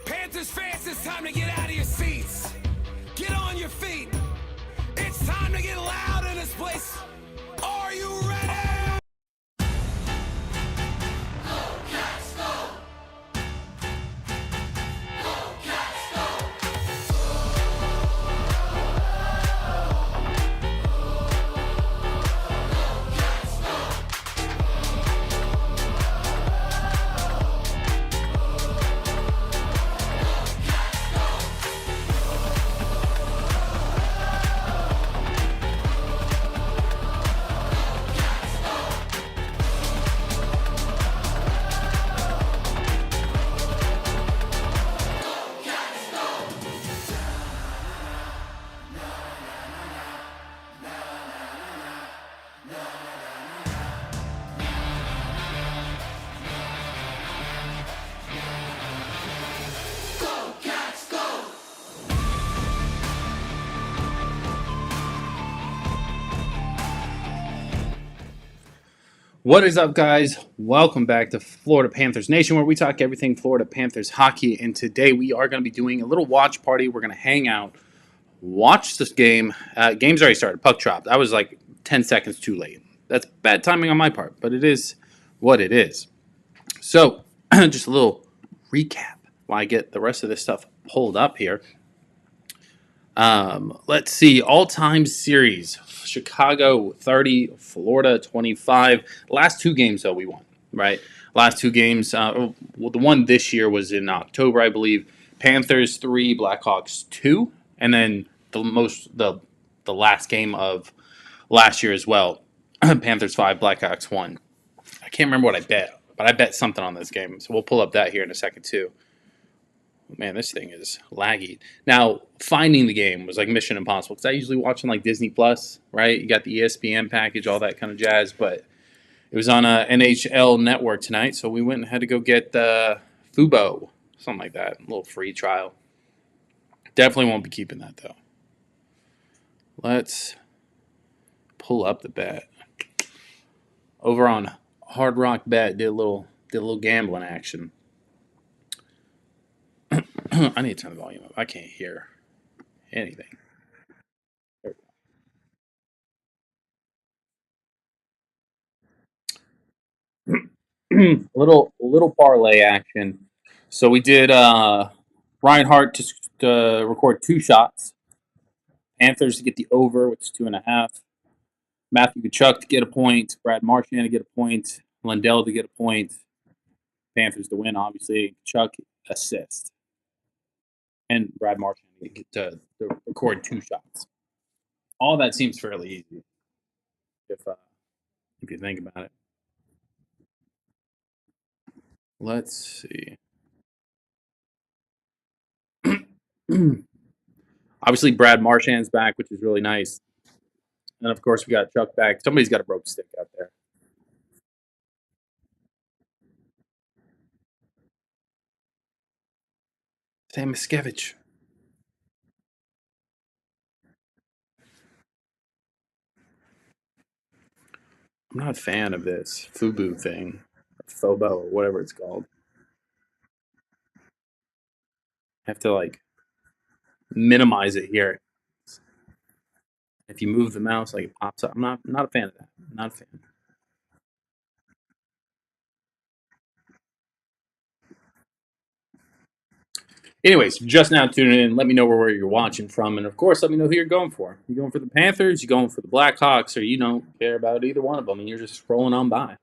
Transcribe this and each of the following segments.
Panthers fans, it's time to get out of your seats. Get on your feet. It's time to get loud in this place. Are you ready? What is up, guys? Welcome back to Florida Panthers Nation, where we talk everything Florida Panthers hockey. And today we are going to be doing a little watch party. We're going to hang out, watch this game. Game's already started. Puck dropped. I was like 10 seconds too late. That's bad timing on my part, but it is what it is. So, just a little recap while I get the rest of this stuff pulled up here. Let's see. All-time series. Chicago 30, Florida 25. Last two games, though, we won, right? Last two games. Well, the one this year was in October, I believe. Panthers 3, Blackhawks 2. And then the last game of last year as well. Panthers 5, Blackhawks 1. I can't remember what I bet, but I bet something on this game. So we'll pull up that here in a second, too. Man, this thing is laggy. Now, finding the game was like mission impossible because I usually watch on like Disney Plus, right? You got the ESPN package, all that kind of jazz, but it was on a NHL network tonight, so we went and had to go get Fubo, something like that, a little free trial. Definitely won't be keeping that though. Let's pull up the bet over on Hard Rock Bet. Did a little gambling action. I need to turn the volume up. I can't hear anything. little parlay action. So we did Reinhardt to record 2 shots. Panthers to get the over, which is 2.5. Matthew Tkachuk to get a point. Brad Marchand to get a point. Lundell to get a point. Panthers to win, obviously. Tkachuk assist. And Brad Marchand to get to record 2 shots. All that seems fairly easy if you think about it. Let's see. Obviously, Brad Marchand's back, which is really nice. And of course, we got Chuck back. Somebody's got a broke stick out there. Sam Miskevich. I'm not a fan of this Fubu thing, or Fobo, or whatever it's called. I have to like minimize it here. If you move the mouse, like it pops up. I'm not a fan of that. Not a fan. Anyways, just now tuning in, let me know where you're watching from, and of course, let me know who you're going for. You going for the Panthers? You going for the Blackhawks? Or you don't care about either one of them, and you're just scrolling on by.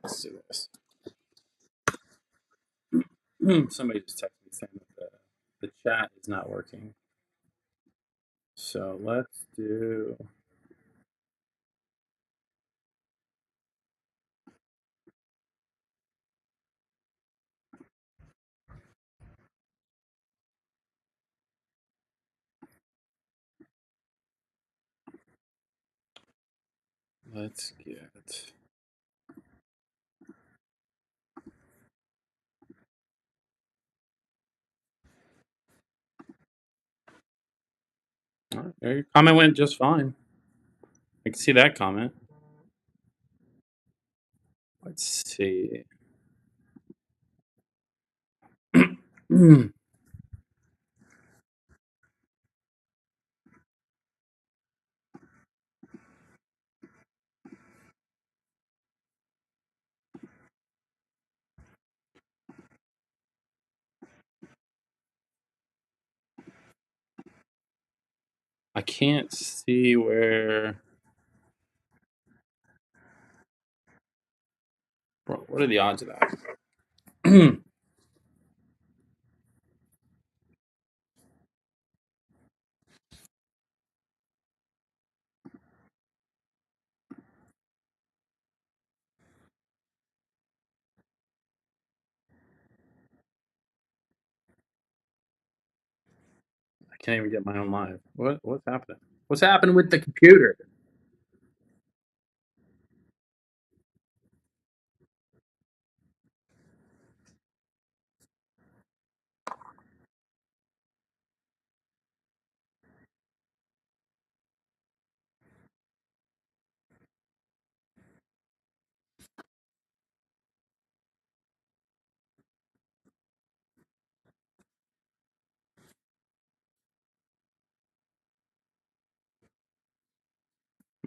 Let's do this. Somebody just texted me saying that the chat is not working. So let's do. Let's get. All right, your comment went just fine. I can see that comment. Let's see. I can't see where. Bro, what are the odds of that? I can't even get my own live. What's happening? What's happening with the computer?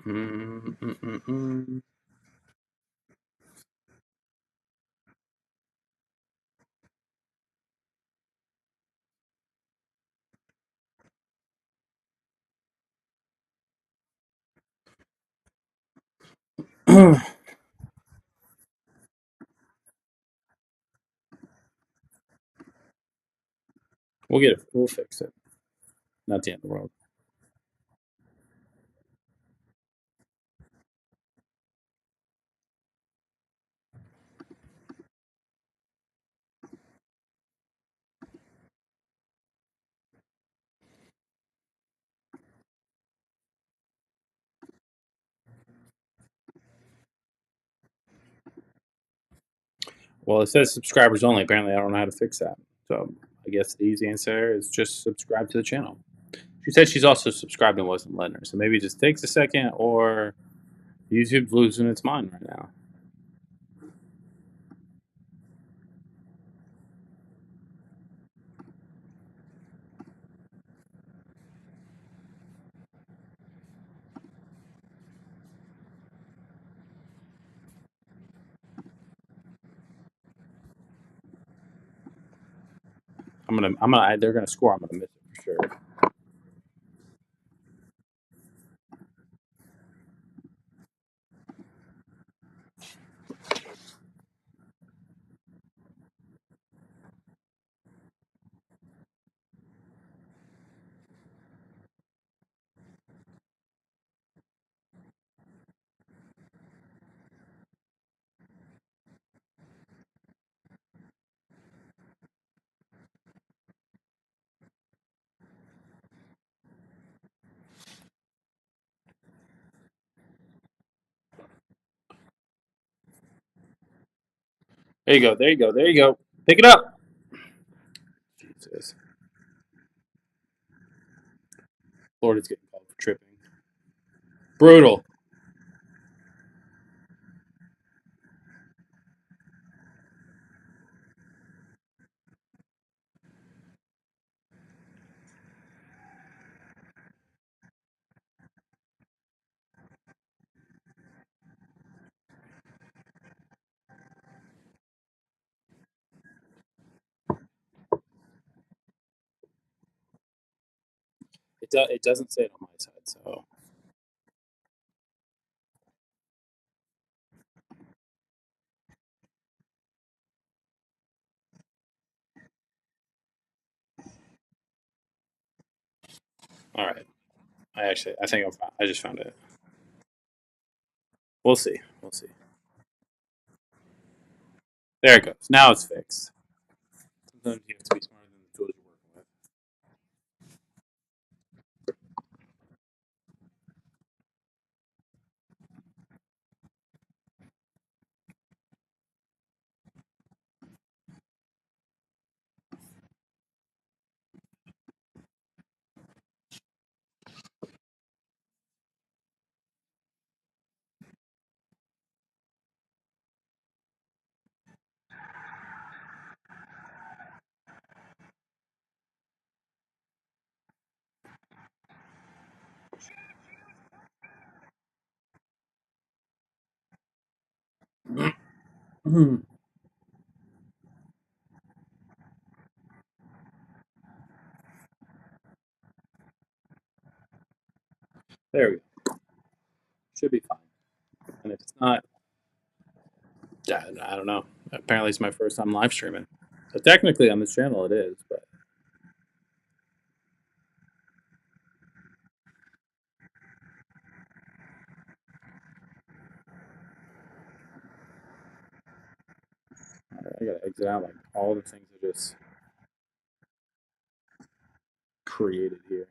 Mm, mm, mm, mm. We'll get it. We'll fix it. Not the end of the world. Well, it says subscribers only. Apparently, I don't know how to fix that. So I guess the easy answer is just subscribe to the channel. She said she's also subscribed and wasn't letting her. So maybe it just takes a second, or YouTube's losing its mind right now. They're gonna score. I'm gonna miss it for sure. There you go. There you go. There you go. Pick it up. Jesus. Florida's getting called for tripping. Brutal. It doesn't say it on my side, so all right. I think I just found it. We'll see. We'll see. There it goes. Now it's fixed. Sometimes you have to be smarter than the tools you're working with. There we go. Should be fine. And if it's not, I don't know. Apparently, it's my first time live streaming. So technically, on this channel, it is, but I gotta exit out like all the things I just created here.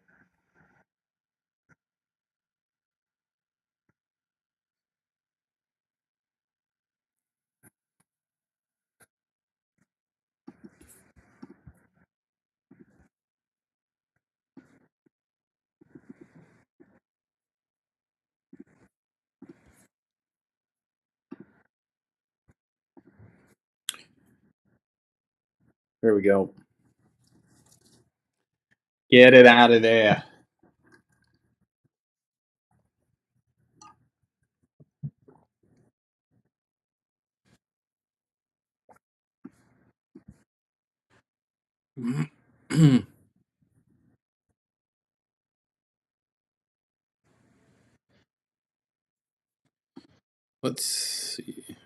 There we go. Get it out of there. Let's see.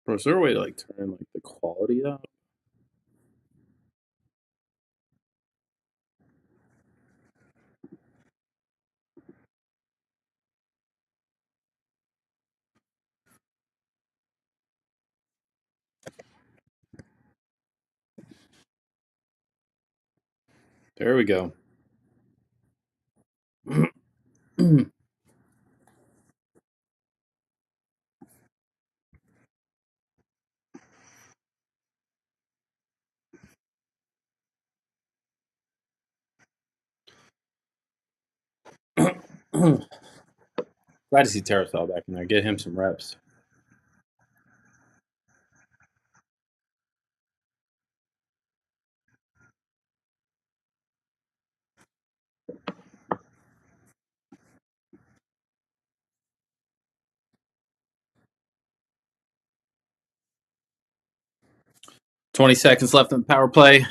Bro, is there a way to like turn like the quality up? There we go. There 'Glad to see Terracell back in there. Get him some reps. $20 left in the power play.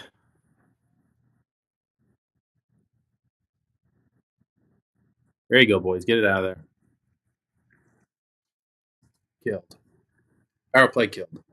There you go, boys. Get it out of there. Killed. Power play killed.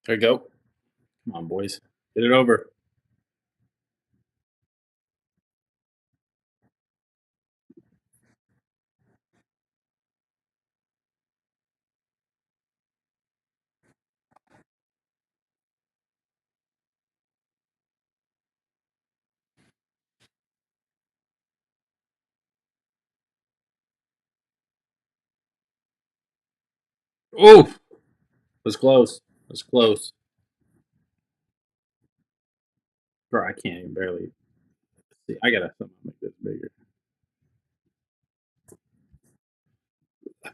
There you go. Come on, boys. Get it over. Oh, was close. Was close. Bro, I can't even barely see. I gotta somehow make this bigger.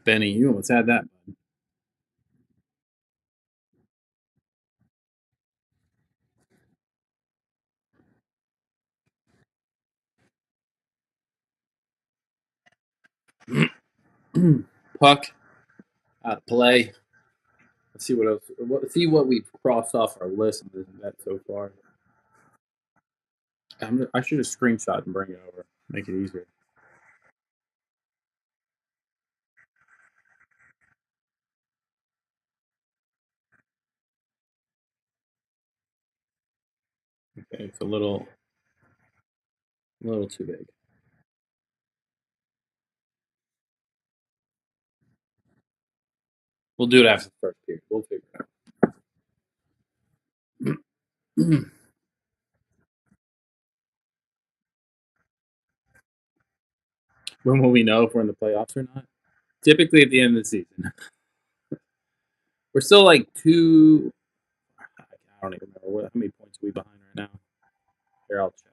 Benny, you almost had that. Puck out of play. Let's see what else. See what we've crossed off our list of this bet so far. I should have screenshot and bring it over. Make it easier. Okay, it's a little too big. We'll do it after the first period. We'll figure it out. When will we know if we're in the playoffs or not? Typically at the end of the season. We're still like two. I don't even remember how many points are we behind right now. Here, I'll check.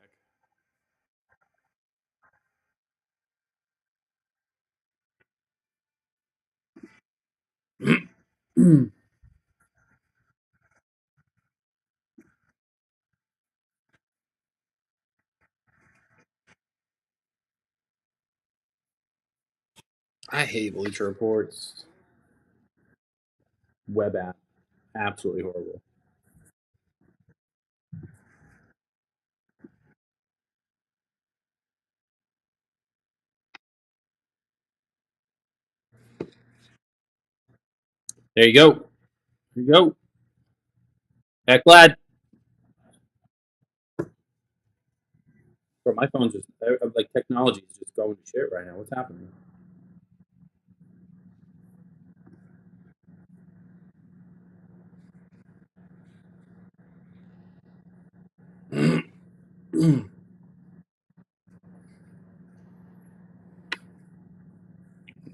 I hate Bleacher Reports. Web app. Absolutely horrible. There you go. There you go. Heck glad. Bro, my phone's just like technology is just going to shit right now. What's happening?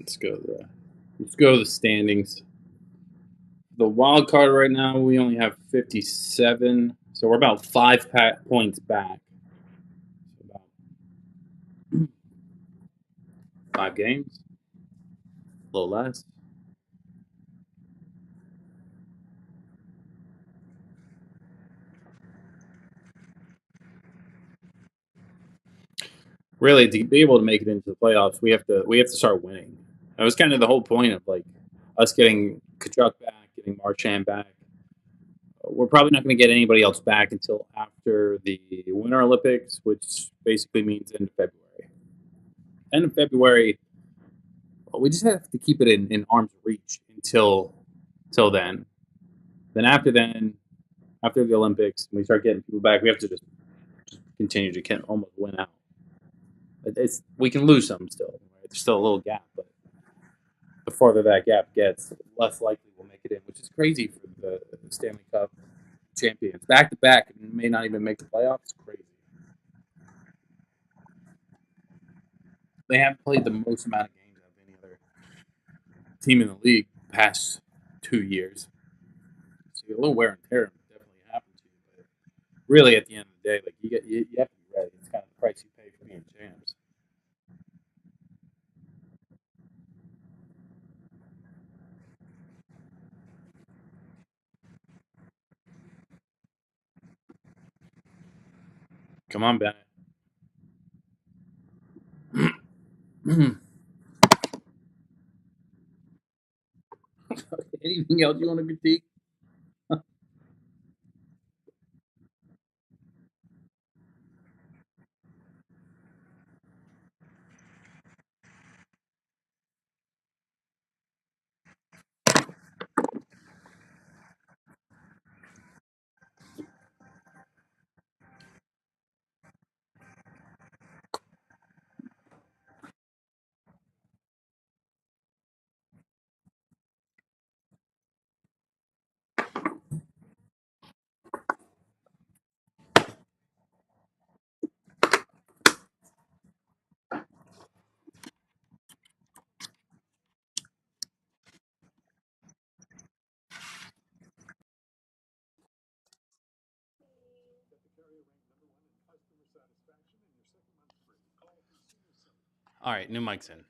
let's go to the standings. The wild card right now, we only have 57, so we're about points back. So about 5 games, a little less. Really, to be able to make it into the playoffs, we have to start winning. That was kind of the whole point of like us getting Kachuk back, getting Marchand back. We're probably not going to get anybody else back until after the Winter Olympics, which basically means end of February. End of February, we just have to keep it in arm's reach until then. Then, after the Olympics, we start getting people back. We have to just continue to almost win out. We can lose some still. Right? There's still a little gap, but the farther that gap gets, the less likely we'll make it in, which is crazy for the Stanley Cup champions. Back to back, and may not even make the playoffs. Crazy. They haven't played the most amount of games of any other team in the league the past 2 years. So a little wear and tear definitely happens to you. But really, at the end of the day, like you have to be ready. It's kind of the price you pay for being champs. Come on, Bennett. Anything else you want to critique? All right, new mic's in.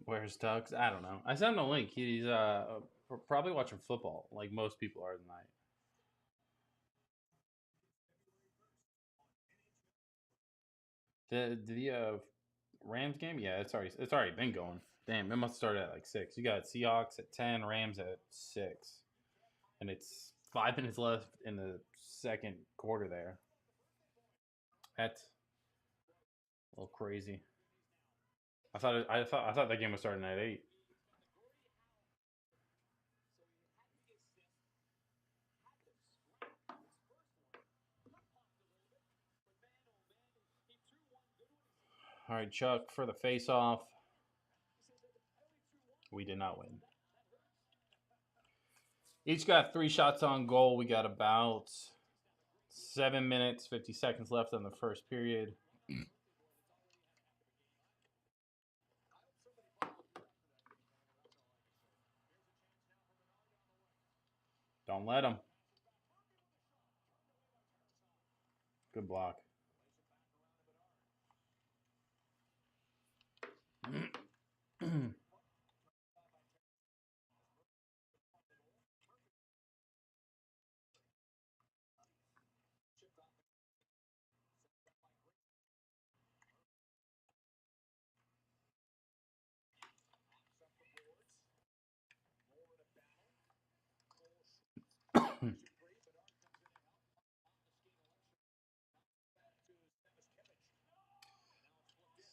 Where's Tux? I don't know. I sent him a link. He's probably watching football, like most people are tonight. The Rams game? Yeah, it's already been going. Damn, it must start at like 6. You got Seahawks at 10, Rams at 6, and it's 5 minutes left in the second quarter. There, that's a little crazy. I thought that game was starting at 8. All right, Chuck for the face-off. We did not win. Each got 3 shots on goal. We got about 7 minutes, 50 seconds left in the first period. Don't let them. Good block.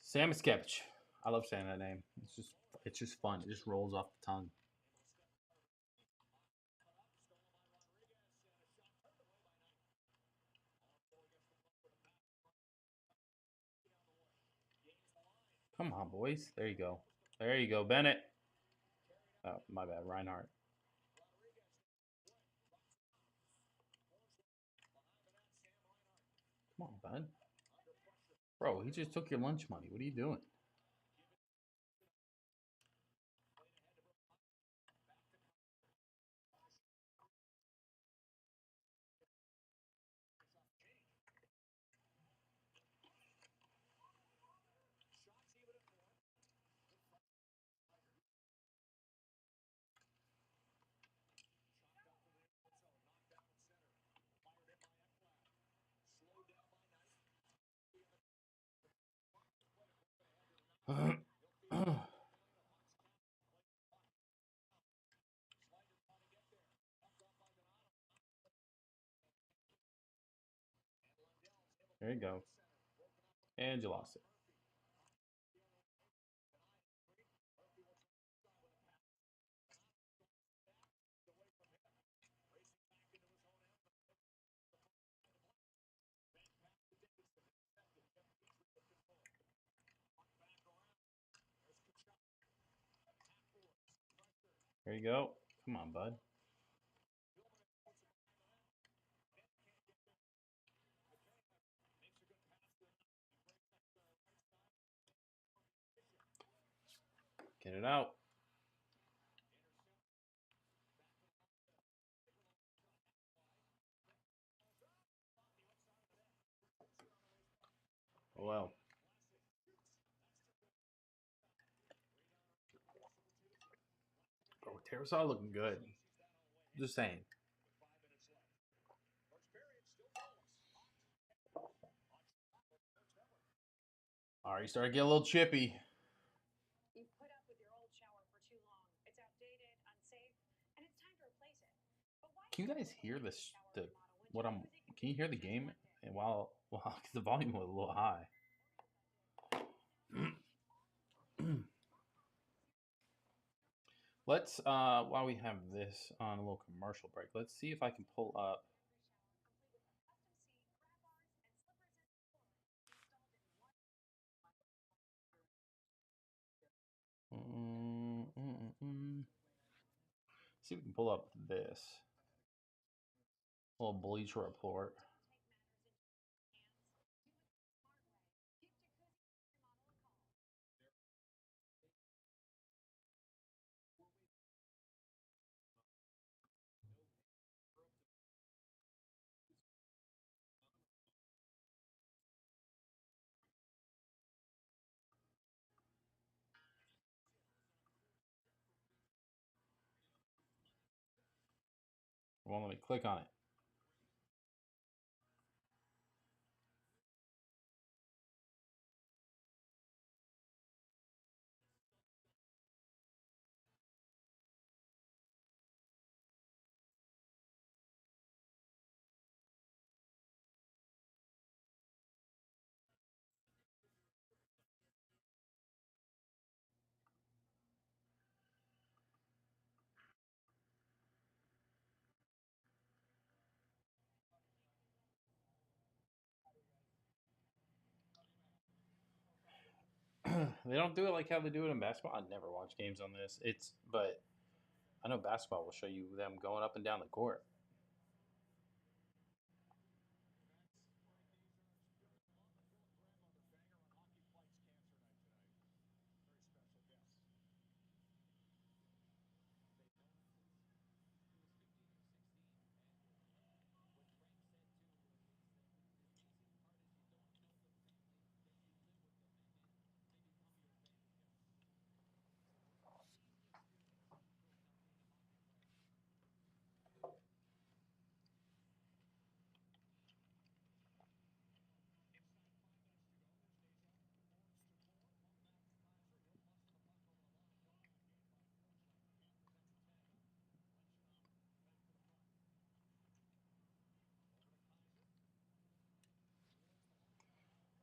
Sam Skevich. I love saying that name. It's just fun. It just rolls off the tongue. Come on, boys. There you go. There you go, Bennett. Oh, my bad, Reinhardt. Come on, bud. Bro, he just took your lunch money. What are you doing? There you go. And you lost it. There you go. Come on, bud. Get it out. Oh, well. Oh, Terrasaw looking good. Just saying. All right, you started to get a little chippy. Can you guys hear this? The what I'm? Can you hear the game? And while because the volume was a little high. Let's while we have this on a little commercial break, let's see if I can pull up. Mm, mm, mm, mm. See if we can pull up this little Bleacher Report. Well, let me click on it. They don't do it like how they do it in basketball. I never watch games on this. But I know basketball will show you them going up and down the court.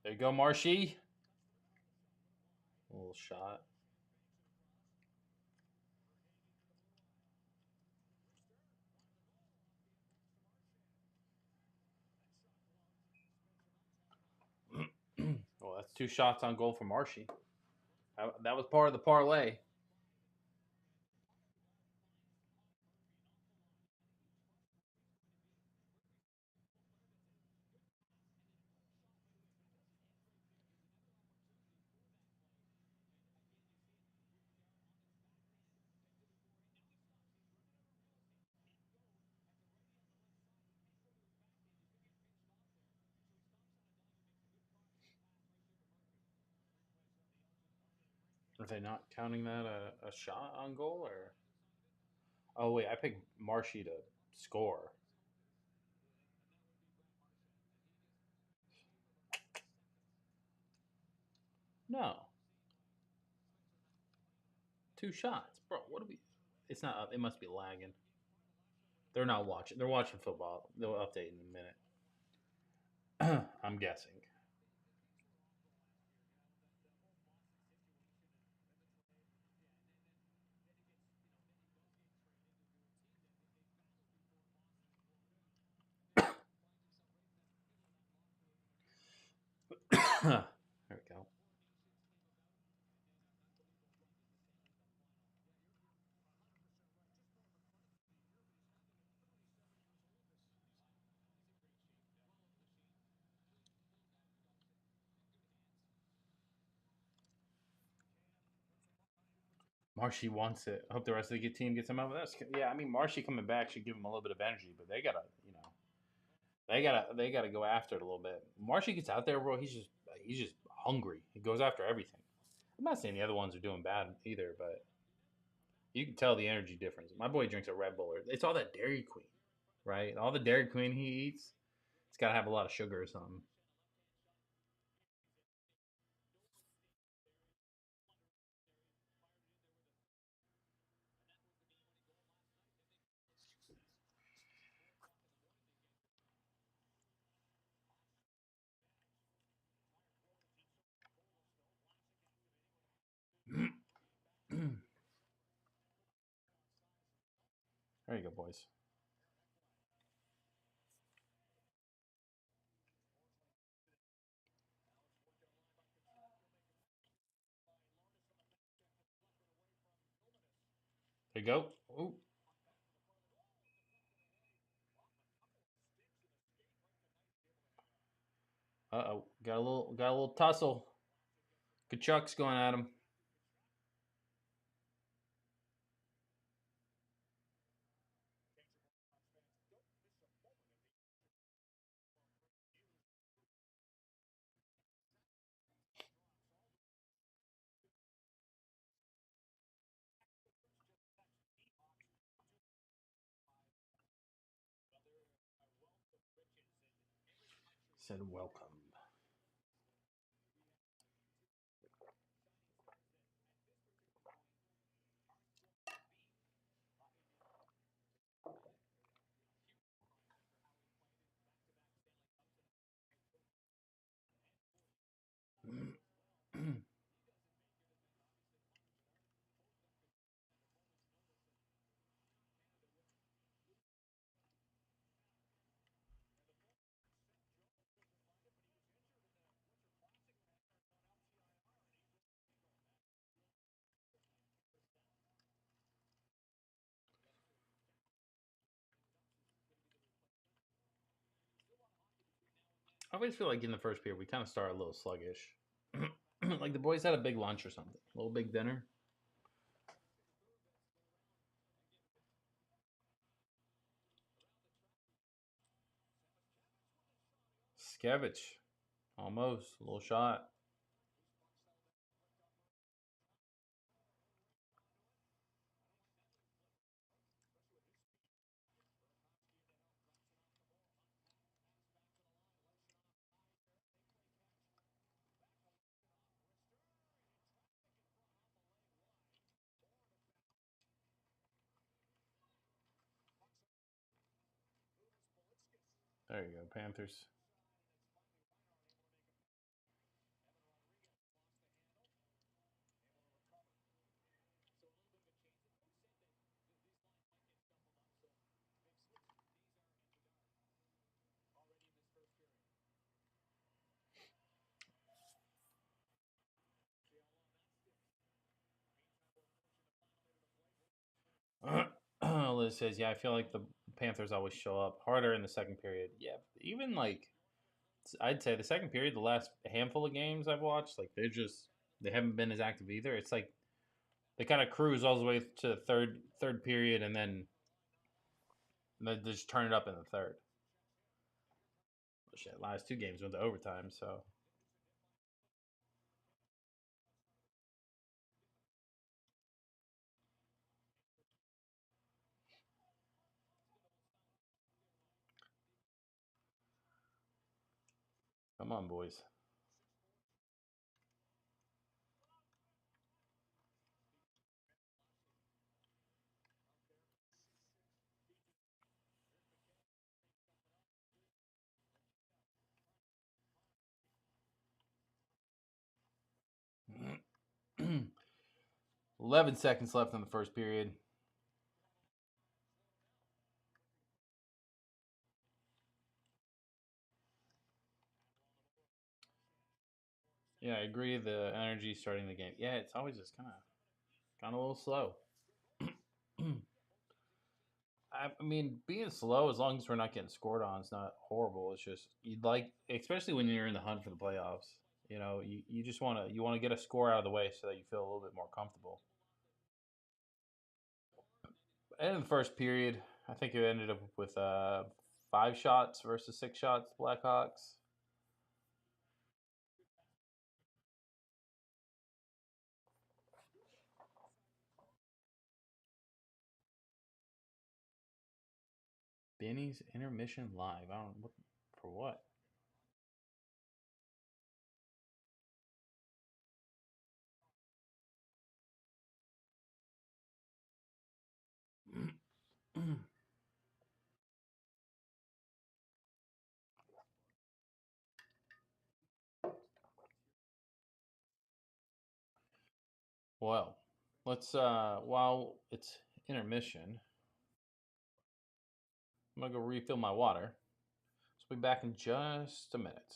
There you go, Marshy. A little shot. Well, that's two shots on goal for Marshy. That was part of the parlay. Are they not counting that a shot on goal or? Oh wait, I picked Marshy to score. No, two shots, bro. What do we? It's not up. It must be lagging. They're not watching. They're watching football. They'll update in a minute. I'm guessing. There we go. Marshy wants it. I hope the rest of the team gets him out of this. Yeah, I mean Marshy coming back should give him a little bit of energy, but they gotta, they gotta go after it a little bit. Marshy gets out there, bro. He's just hungry. He goes after everything. I'm not saying the other ones are doing bad either, but you can tell the energy difference. My boy drinks a Red Bull. It's all that Dairy Queen, right? All the Dairy Queen he eats, it's got to have a lot of sugar or something. There you go, boys. There you go. Ooh. Uh-oh. Got a little tussle. Kachuk's going at him. Said welcome. I always feel like in the first period we kind of start a little sluggish. Like the boys had a big lunch or something, a little big dinner. Skevich, almost a little shot. There you go, Panthers. Liz says, "Yeah, I feel like the Panthers always show up harder in the second period." Yeah, even like I'd say the second period, the last handful of games I've watched, like they haven't been as active either. It's like they kind of cruise all the way to the third period, and then they just turn it up in the third. Well, shit, last two games went to overtime, so come on, boys. 11 seconds left in the first period. Yeah, I agree. The energy starting the game. Yeah, it's always just kind of a little slow. I mean, being slow as long as we're not getting scored on is not horrible. It's just you'd like, especially when you're in the hunt for the playoffs. You know, you just want to get a score out of the way so that you feel a little bit more comfortable. And in the first period, I think it ended up with 5 shots versus 6 shots. Blackhawks. Benny's intermission live. I don't what for what. Well, let's while it's intermission, I'm going to go refill my water. So we'll be back in just a minute.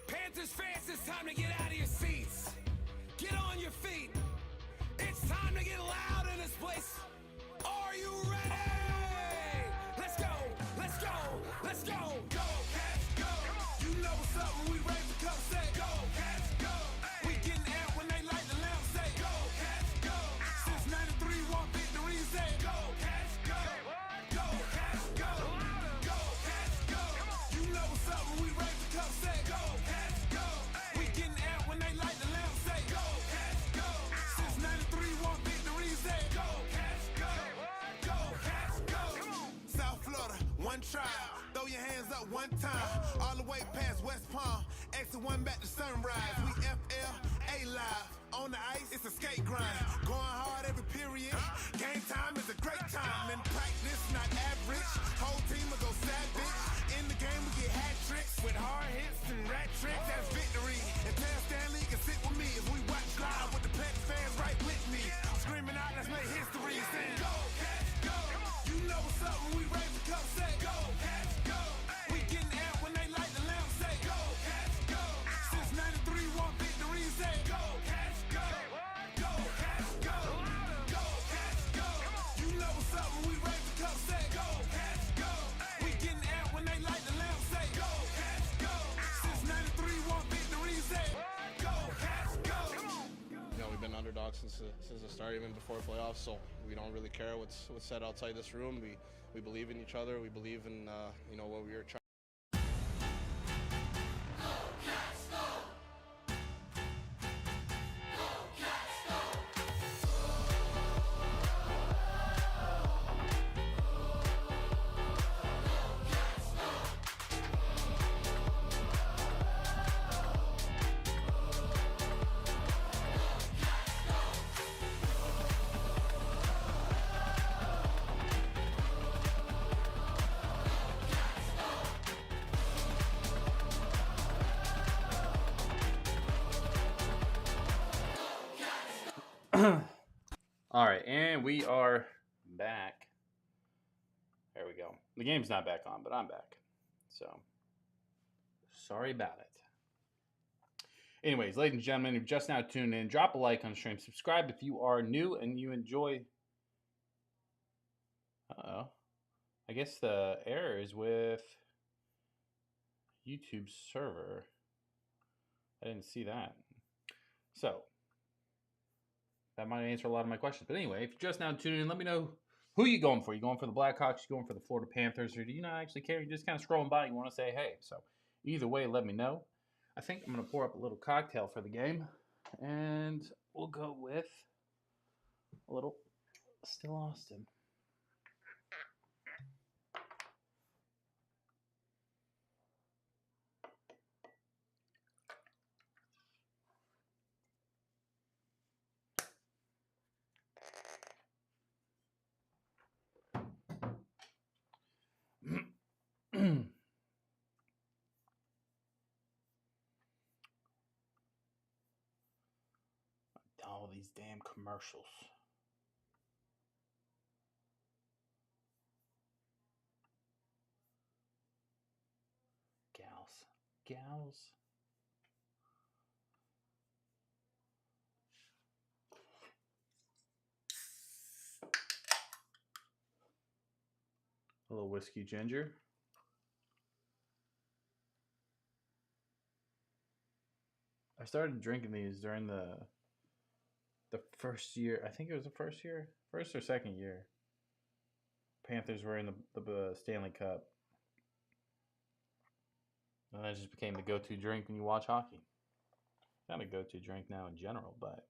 Panthers fans, it's time to get out of your seats. Get on your feet. It's time to get loud in this place. Are you ready? Let's go, let's go, let's go. Go, Cats, go. You know what's up when we raise the cup, say go, Cats, go. We getting amped when they light the lamp, say go, Cats, go. Since 93, one victory, say go, Cats, go. Go, Cats, go. Go, Cats, go. You know what's up when we raise the cup, say go, Cats, go. We getting amped when they light the lamp, say go, Cats, go. Since 93, one victory, say go, Cats, go. Go, Cats, go. South Florida, one trial. Throw your hands up one time. All the way past West Palm. Exit one back to Sunrise. We FLA live. On the ice, it's a skate grind. Going hard every period. Game time is a great time. In practice, not average. Whole team will go savage. In the game, we get hat tricks. With hard hits and rat tricks, that's victory. And tell Stanley can sit with me as we watch live with the Pets fans right with me. Screaming out, let's make history. Saying, go, Cats, go. You know what's up when we raise the cup, say go, Cats, go. We getting amped when they light the lamp, say go, Cats, go. Since 93, one victory, say go, Cats, go. Go, Cats, go. Go, Cats, go. You know what's up when we raise the cup, say go, Cats, go. We getting amped when they light the lamp, say go, Cats, go. Since 93, one victory, say go, Cats, go. You know, we've been underdogs since the start, even before playoffs. So we don't really care what's said outside this room. We believe in each other. We believe in what we are trying. All right, and we are back. There we go. The game's not back on, but I'm back. So, sorry about it. Anyways, ladies and gentlemen, if you've just now tuned in, drop a like on the stream. Subscribe if you are new and you enjoy. Uh-oh. I guess the error is with YouTube's server. I didn't see that. So, that might answer a lot of my questions. But anyway, if you're just now tuning in, let me know who you going for. You going for the Blackhawks? You going for the Florida Panthers? Or do you not actually care? You're just kind of scrolling by. You want to say hey. So either way, let me know. I think I'm going to pour up a little cocktail for the game. And we'll go with a little Still Austin. All these damn commercials. Gals. A little whiskey ginger. I started drinking these during the first year. I think it was the first or second year. Panthers were in the Stanley Cup. And that just became the go-to drink when you watch hockey. Not a go-to drink now in general, but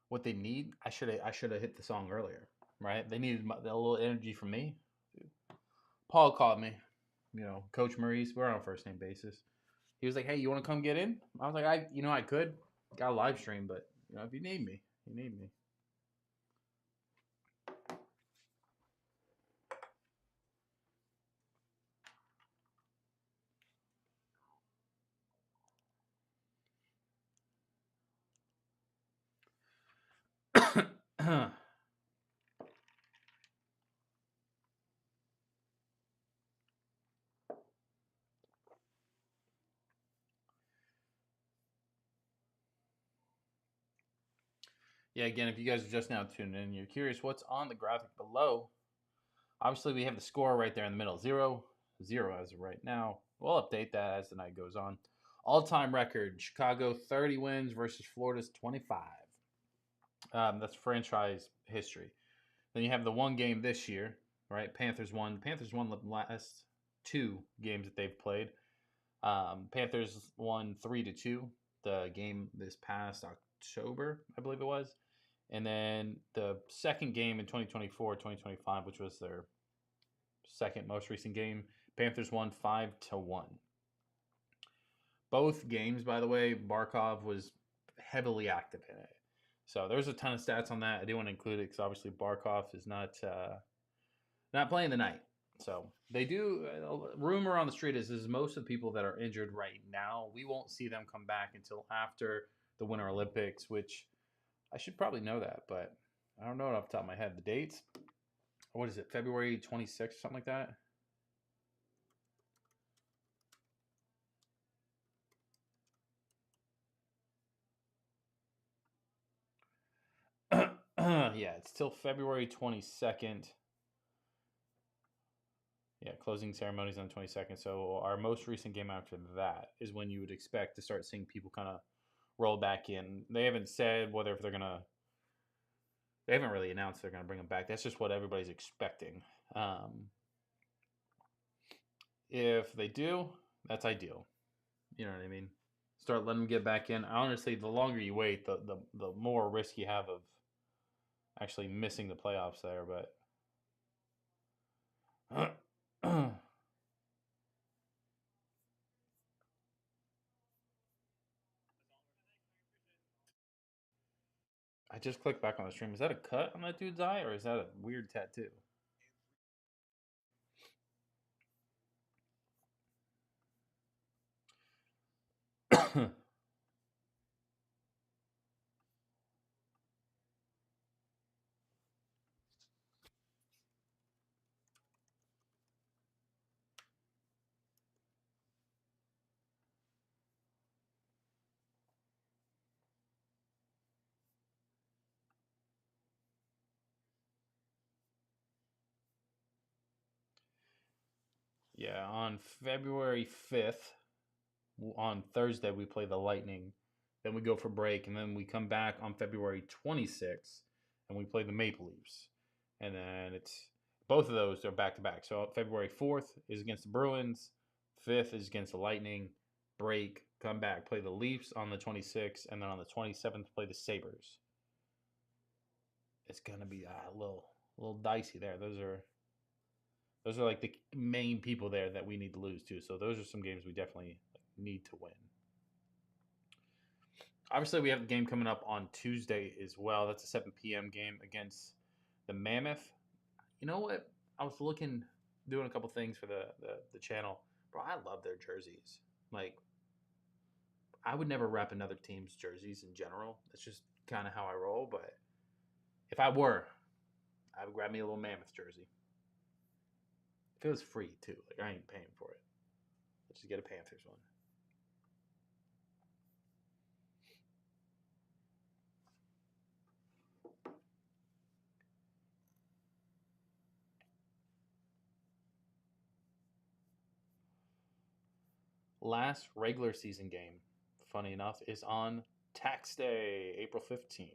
what they need, I should have hit the song earlier, right? They needed a little energy from me. Paul called me, Coach Maurice. We're on a first name basis. He was like, "Hey, you want to come get in?" I was like, I could. Got a live stream, but if you need me, you need me. Yeah, again, if you guys are just now tuning in, you're curious what's on the graphic below. Obviously, we have the score right there in the middle, 0-0 as of right now. We'll update that as the night goes on. All-time record, Chicago 30 wins versus Florida's 25. That's franchise history. Then you have the one game this year, right? Panthers won the last 2 games that they've played. Panthers won 3-2 the game this past October, I believe it was. And then the second game in 2024-2025, which was their second most recent game, Panthers won 5-1. Both games, by the way, Barkov was heavily active in it. So there's a ton of stats on that. I do want to include it because obviously Barkov is not playing the night. So they do. Rumor on the street is most of the people that are injured right now, we won't see them come back until after the Winter Olympics, which I should probably know that, but I don't know it off the top of my head. The dates, what is it, February 26th, something like that? Yeah, it's till February 22nd. Yeah, closing ceremonies on the 22nd. So our most recent game after that is when you would expect to start seeing people kind of roll back in. They haven't said whether if they're going to – they haven't really announced they're going to bring them back. That's just what everybody's expecting. If they do, that's ideal. You know what I mean? Start letting them get back in. Honestly, the longer you wait, the more risk you have of actually missing the playoffs there. But I just clicked back on the stream. Is that a cut on that dude's eye, or is that a weird tattoo? Yeah, on February 5th, on Thursday, we play the Lightning. Then we go for break, and then we come back on February 26th, and we play the Maple Leafs. And then it's both of those are back-to-back. So February 4th is against the Bruins. 5th is against the Lightning. Break, come back, play the Leafs on the 26th, and then on the 27th, play the Sabres. It's going to be a little dicey there. Those are like the main people there that we need to lose to. So those are some games we definitely need to win. Obviously, we have a game coming up on Tuesday as well. That's a 7 p.m. game against the Mammoth. You know what? I was doing a couple things for the channel. Bro, I love their jerseys. Like, I would never rep another team's jerseys in general. That's just kind of how I roll. But if I were, I would grab me a little Mammoth jersey. If it was free too, like I ain't paying for it. Let's just get a Panthers one. Last regular season game, funny enough, is on Tax Day, April 15th.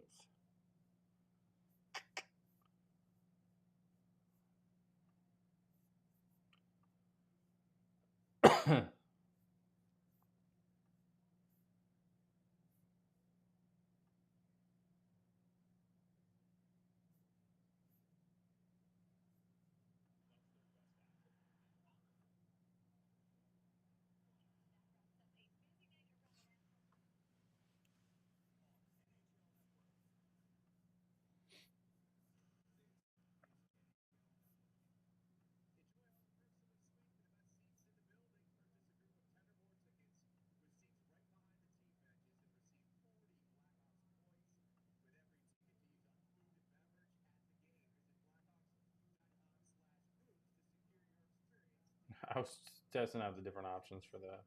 I was testing out the different options for that.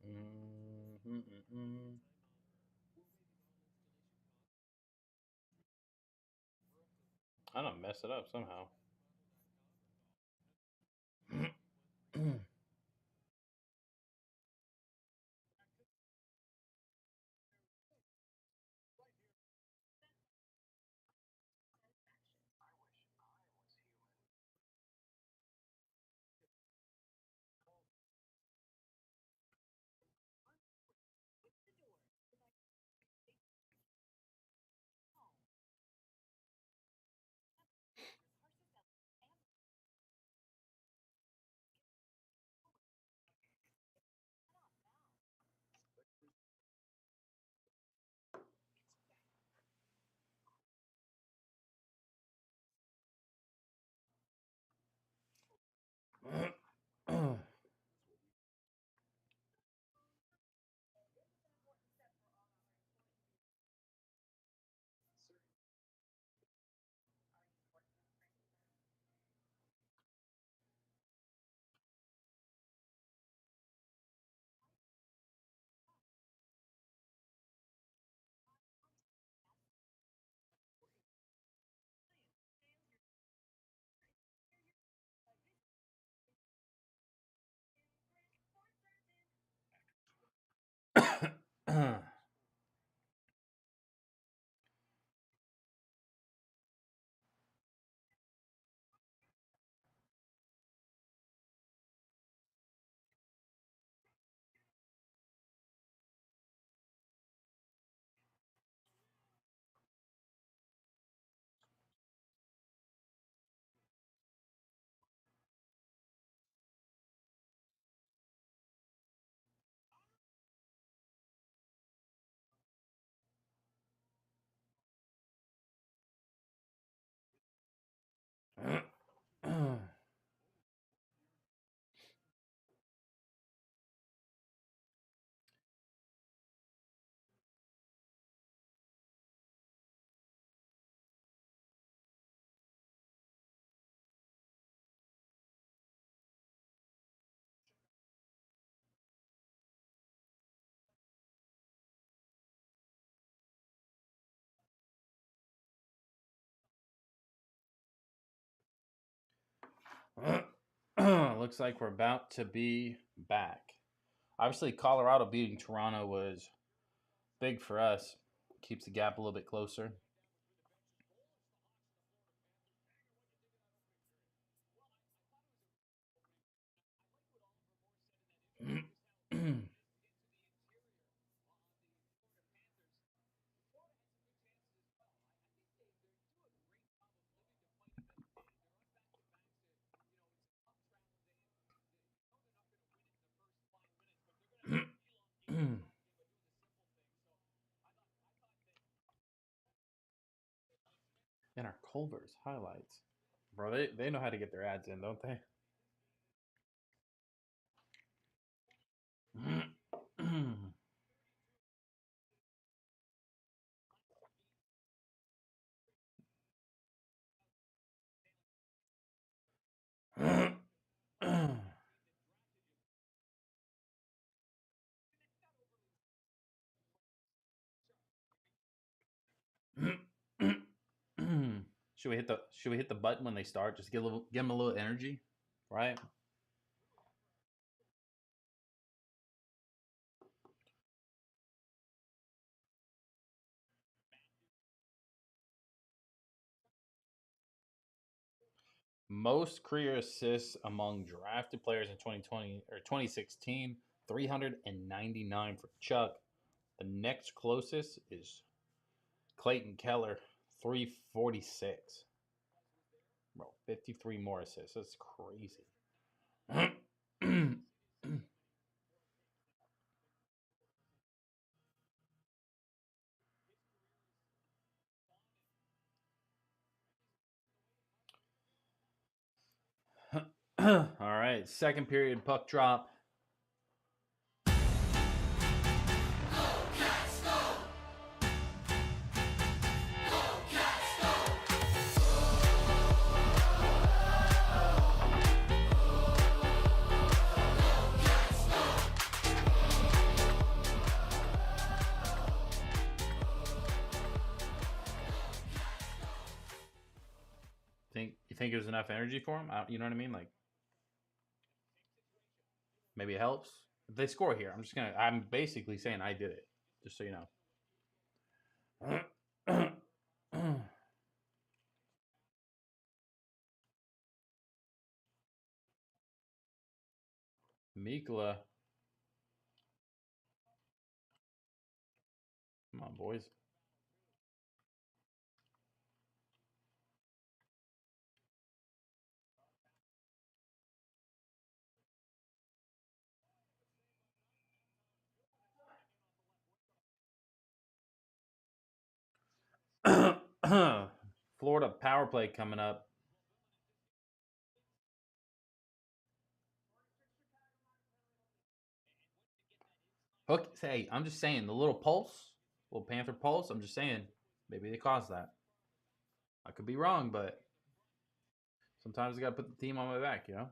Mm-hmm. I don't mess it up somehow. Looks like we're about to be back. Obviously, Colorado beating Toronto was big for us. Keeps the gap a little bit closer. And our Culver's highlights. Bro, they know how to get their ads in, don't they? Should we hit the button when they start? Just give them a little energy, right? Most career assists among drafted players in 2020 or 2016, 399 for Chuck. The next closest is Clayton Keller, 346. Bro, 53 more assists. That's crazy. All right, second period puck drop. You think there's enough energy for him? You know what I mean? Like maybe it helps if they score here. I'm basically saying I did it, just so you know. Mikla, come on, boys. Florida power play coming up. Hook, hey, I'm just saying the little pulse, little Panther pulse. I'm just saying maybe they caused that. I could be wrong, but sometimes I got to put the team on my back, you know?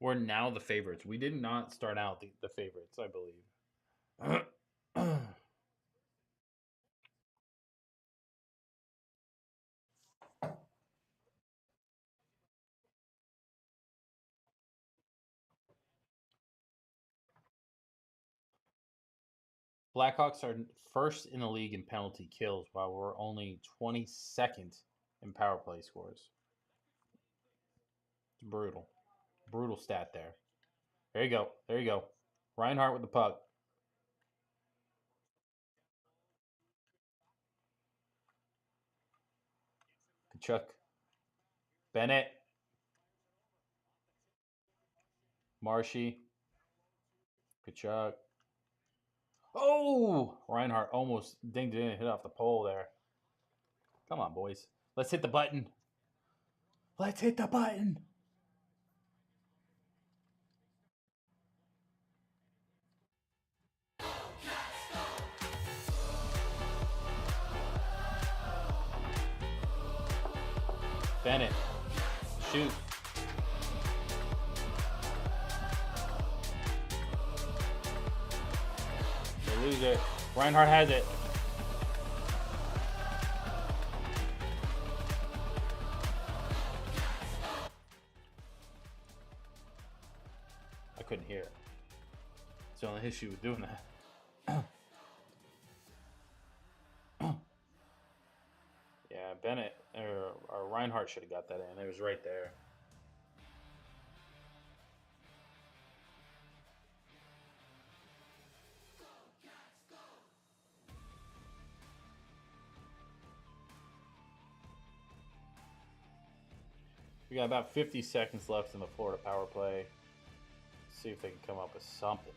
We're now the favorites. We did not start out the favorites, I believe. Blackhawks are first in the league in penalty kills, while we're only 22nd in power play scores. It's brutal. Brutal stat there. There you go. There you go. Reinhardt with the puck. Kachuk. Bennett. Marshy. Kachuk. Oh! Reinhardt almost dinged it in and hit off the pole there. Come on, boys. Let's hit the button. Let's hit the button. Bennett. Shoot. lose it. Reinhardt has it. I couldn't hear it. It's the only issue with doing that. Yeah, Bennett or Reinhardt should have got that in. It was right there. We got about 50 seconds left in the Florida power play. Let's see if they can come up with something.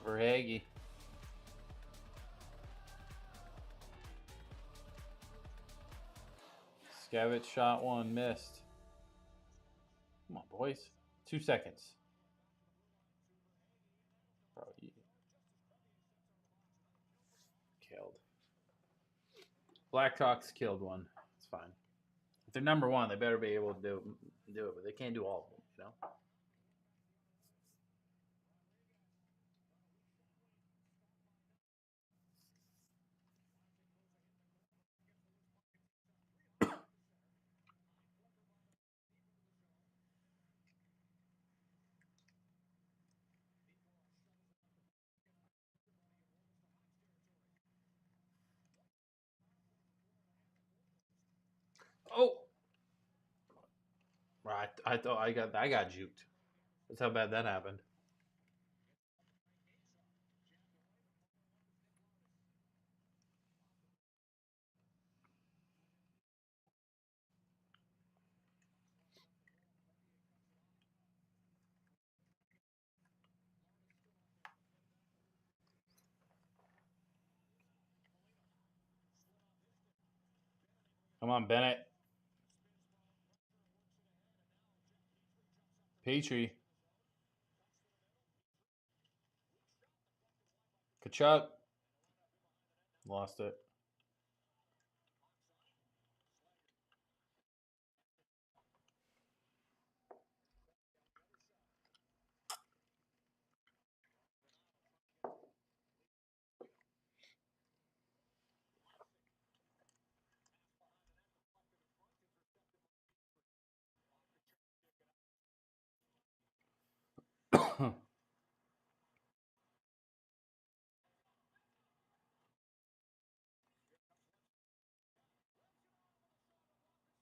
Verhage. Scavett shot one, missed. Come on, boys. 2 seconds. Bro, you killed. Blackhawks killed one. It's fine. If they're number one, they better be able to do it, but they can't do all of them, you know? Oh! Right, I thought I got juked. That's how bad that happened. Come on, Bennett. Petrie. Kachuk. Lost it.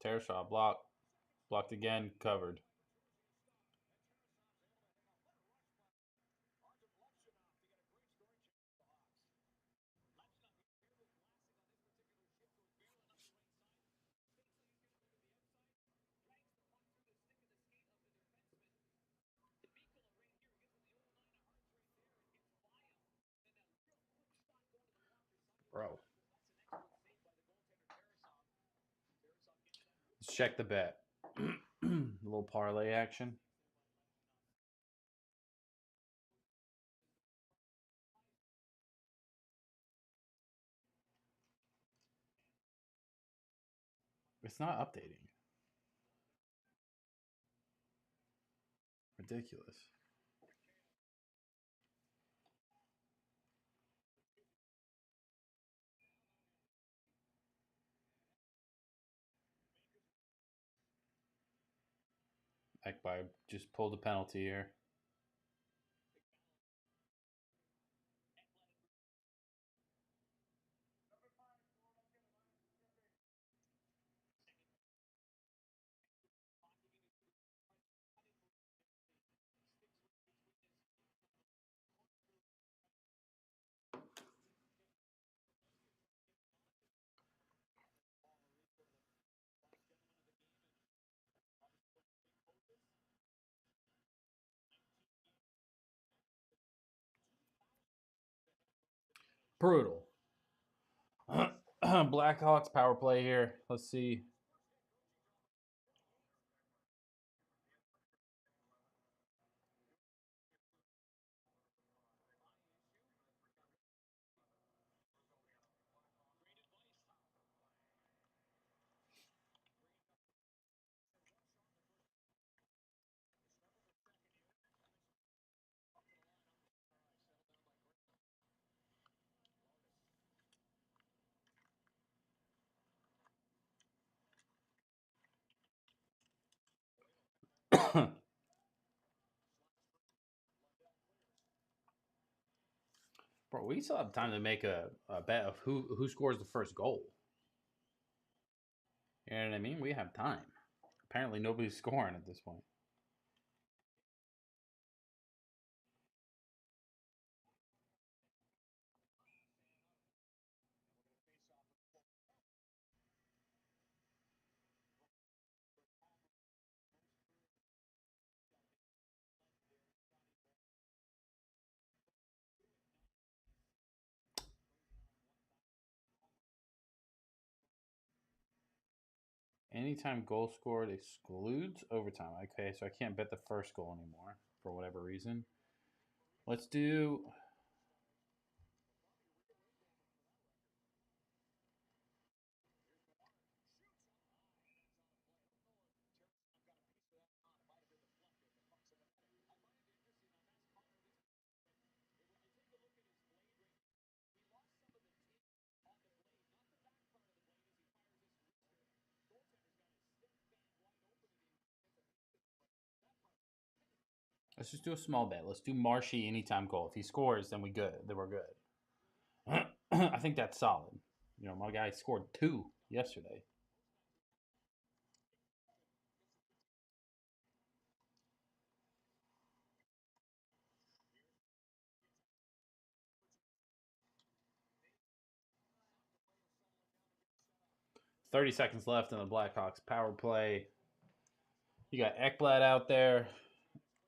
Tear shot blocked. Blocked again, covered. Bro. Let's check the bet. A little parlay action. It's not updating. Ridiculous. Ekby just pulled a penalty here. Brutal. Blackhawks power play here. Let's see. Bro, we still have time to make a bet of who scores the first goal. You know what I mean? We have time. Apparently, nobody's scoring at this point. Anytime goal scored excludes overtime. Okay, so I can't bet the first goal anymore for whatever reason. Let's do. Let's just do a small bet. Let's do Marshy anytime goal. If he scores, then we good. Then we're good. I think that's solid. You know, my guy scored 2 yesterday. 30 seconds left in the Blackhawks power play. You got Ekblad out there.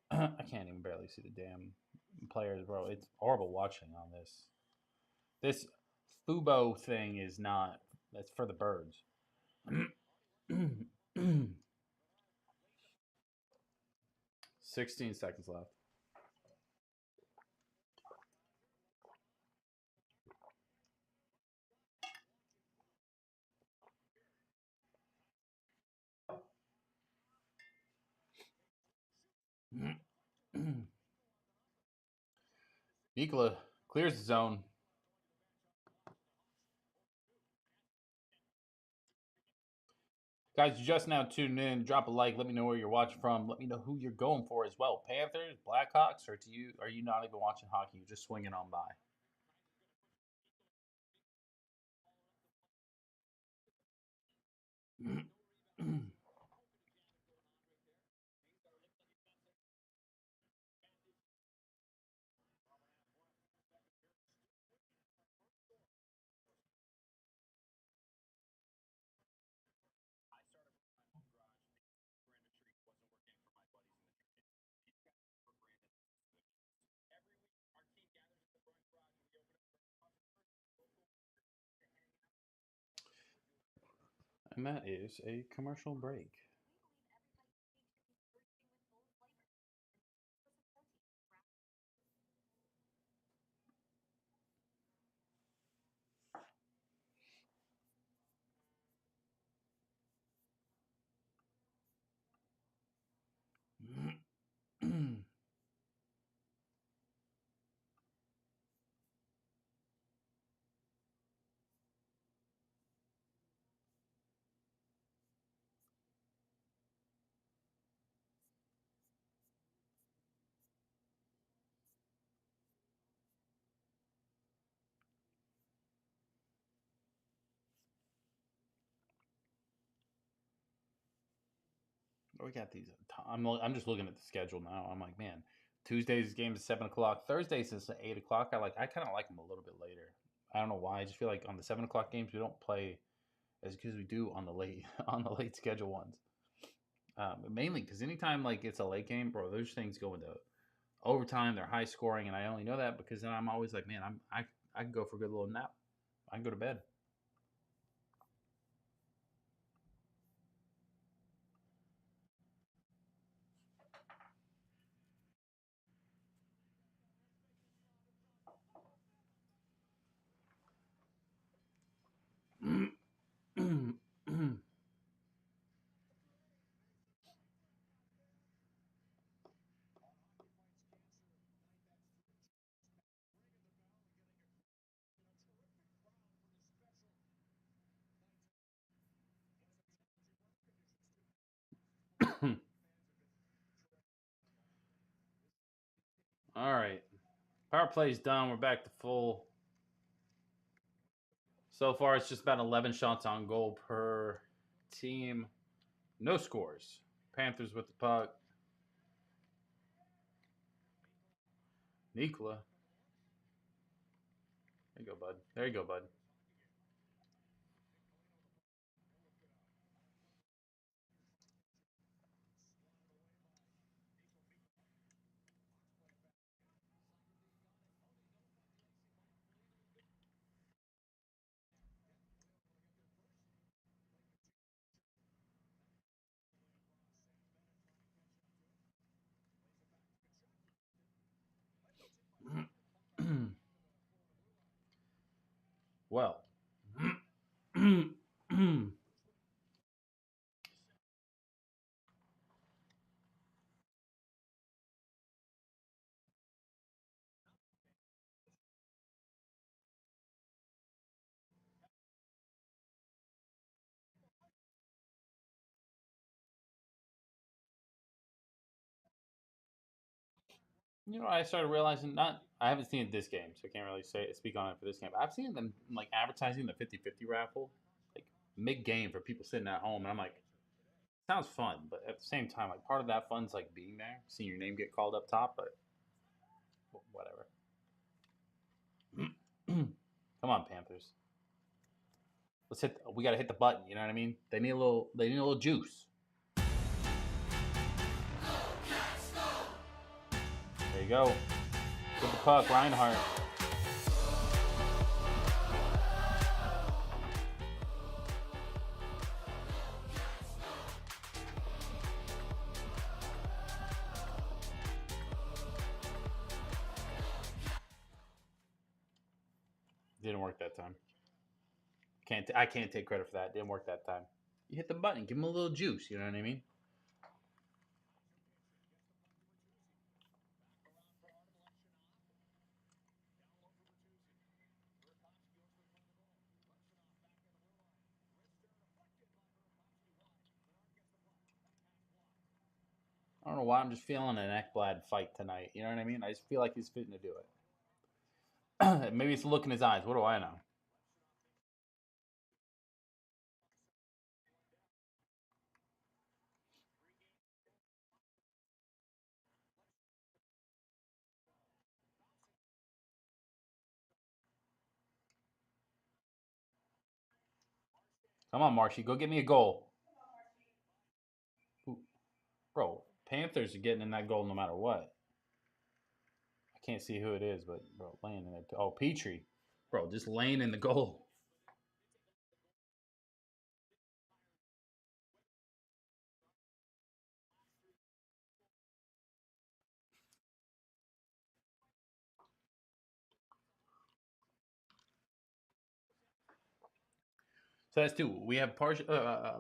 I can't even barely see the damn players, bro. It's horrible watching on this. This Fubo thing is not. That's for the birds. 16 seconds left. Nikola clears the zone. Guys, you just now tuned in. Drop a like. Let me know where you're watching from. Let me know who you're going for as well. Panthers, Blackhawks, or are you not even watching hockey? You're just swinging on by. And that is a commercial break. We got these. I'm just looking at the schedule now. I'm like, man, Tuesday's game is 7 o'clock. Thursdays is 8 o'clock. I kind of like them a little bit later. I don't know why. I just feel like on the 7 o'clock games we don't play as good as we do on the late on the late schedule ones. Mainly because anytime like it's a late game, bro, those things go into overtime. They're high scoring, and I only know that because then I'm always like, man, I can go for a good little nap. I can go to bed. All right. Power play's done. We're back to full. So far, it's just about 11 shots on goal per team. No scores. Panthers with the puck. Nikola. There you go, bud. There you go, bud. Well. You know, I started realizing not. I haven't seen it this game, so I can't really speak on it for this game. But I've seen them like advertising the 50-50 raffle, like mid game for people sitting at home, and I'm like, sounds fun, but at the same time, like part of that fun's like being there, seeing your name get called up top, but whatever. Come on, Panthers. Let's hit. We got to hit the button. You know what I mean? They need a little. They need a little juice. There you go. Get the puck, Reinhardt. Didn't work that time. I can't take credit for that. Didn't work that time. You hit the button. Give them a little juice. You know what I mean? I don't know why. I'm just feeling an Ekblad fight tonight. You know what I mean? I just feel like he's fitting to do it. Maybe it's the look in his eyes. What do I know? Come on, Marshy. Go get me a goal. Ooh, bro, Panthers are getting in that goal no matter what. I can't see who it is, but bro, laying in it. Oh, Petrie. Bro, just laying in the goal. So that's two. We have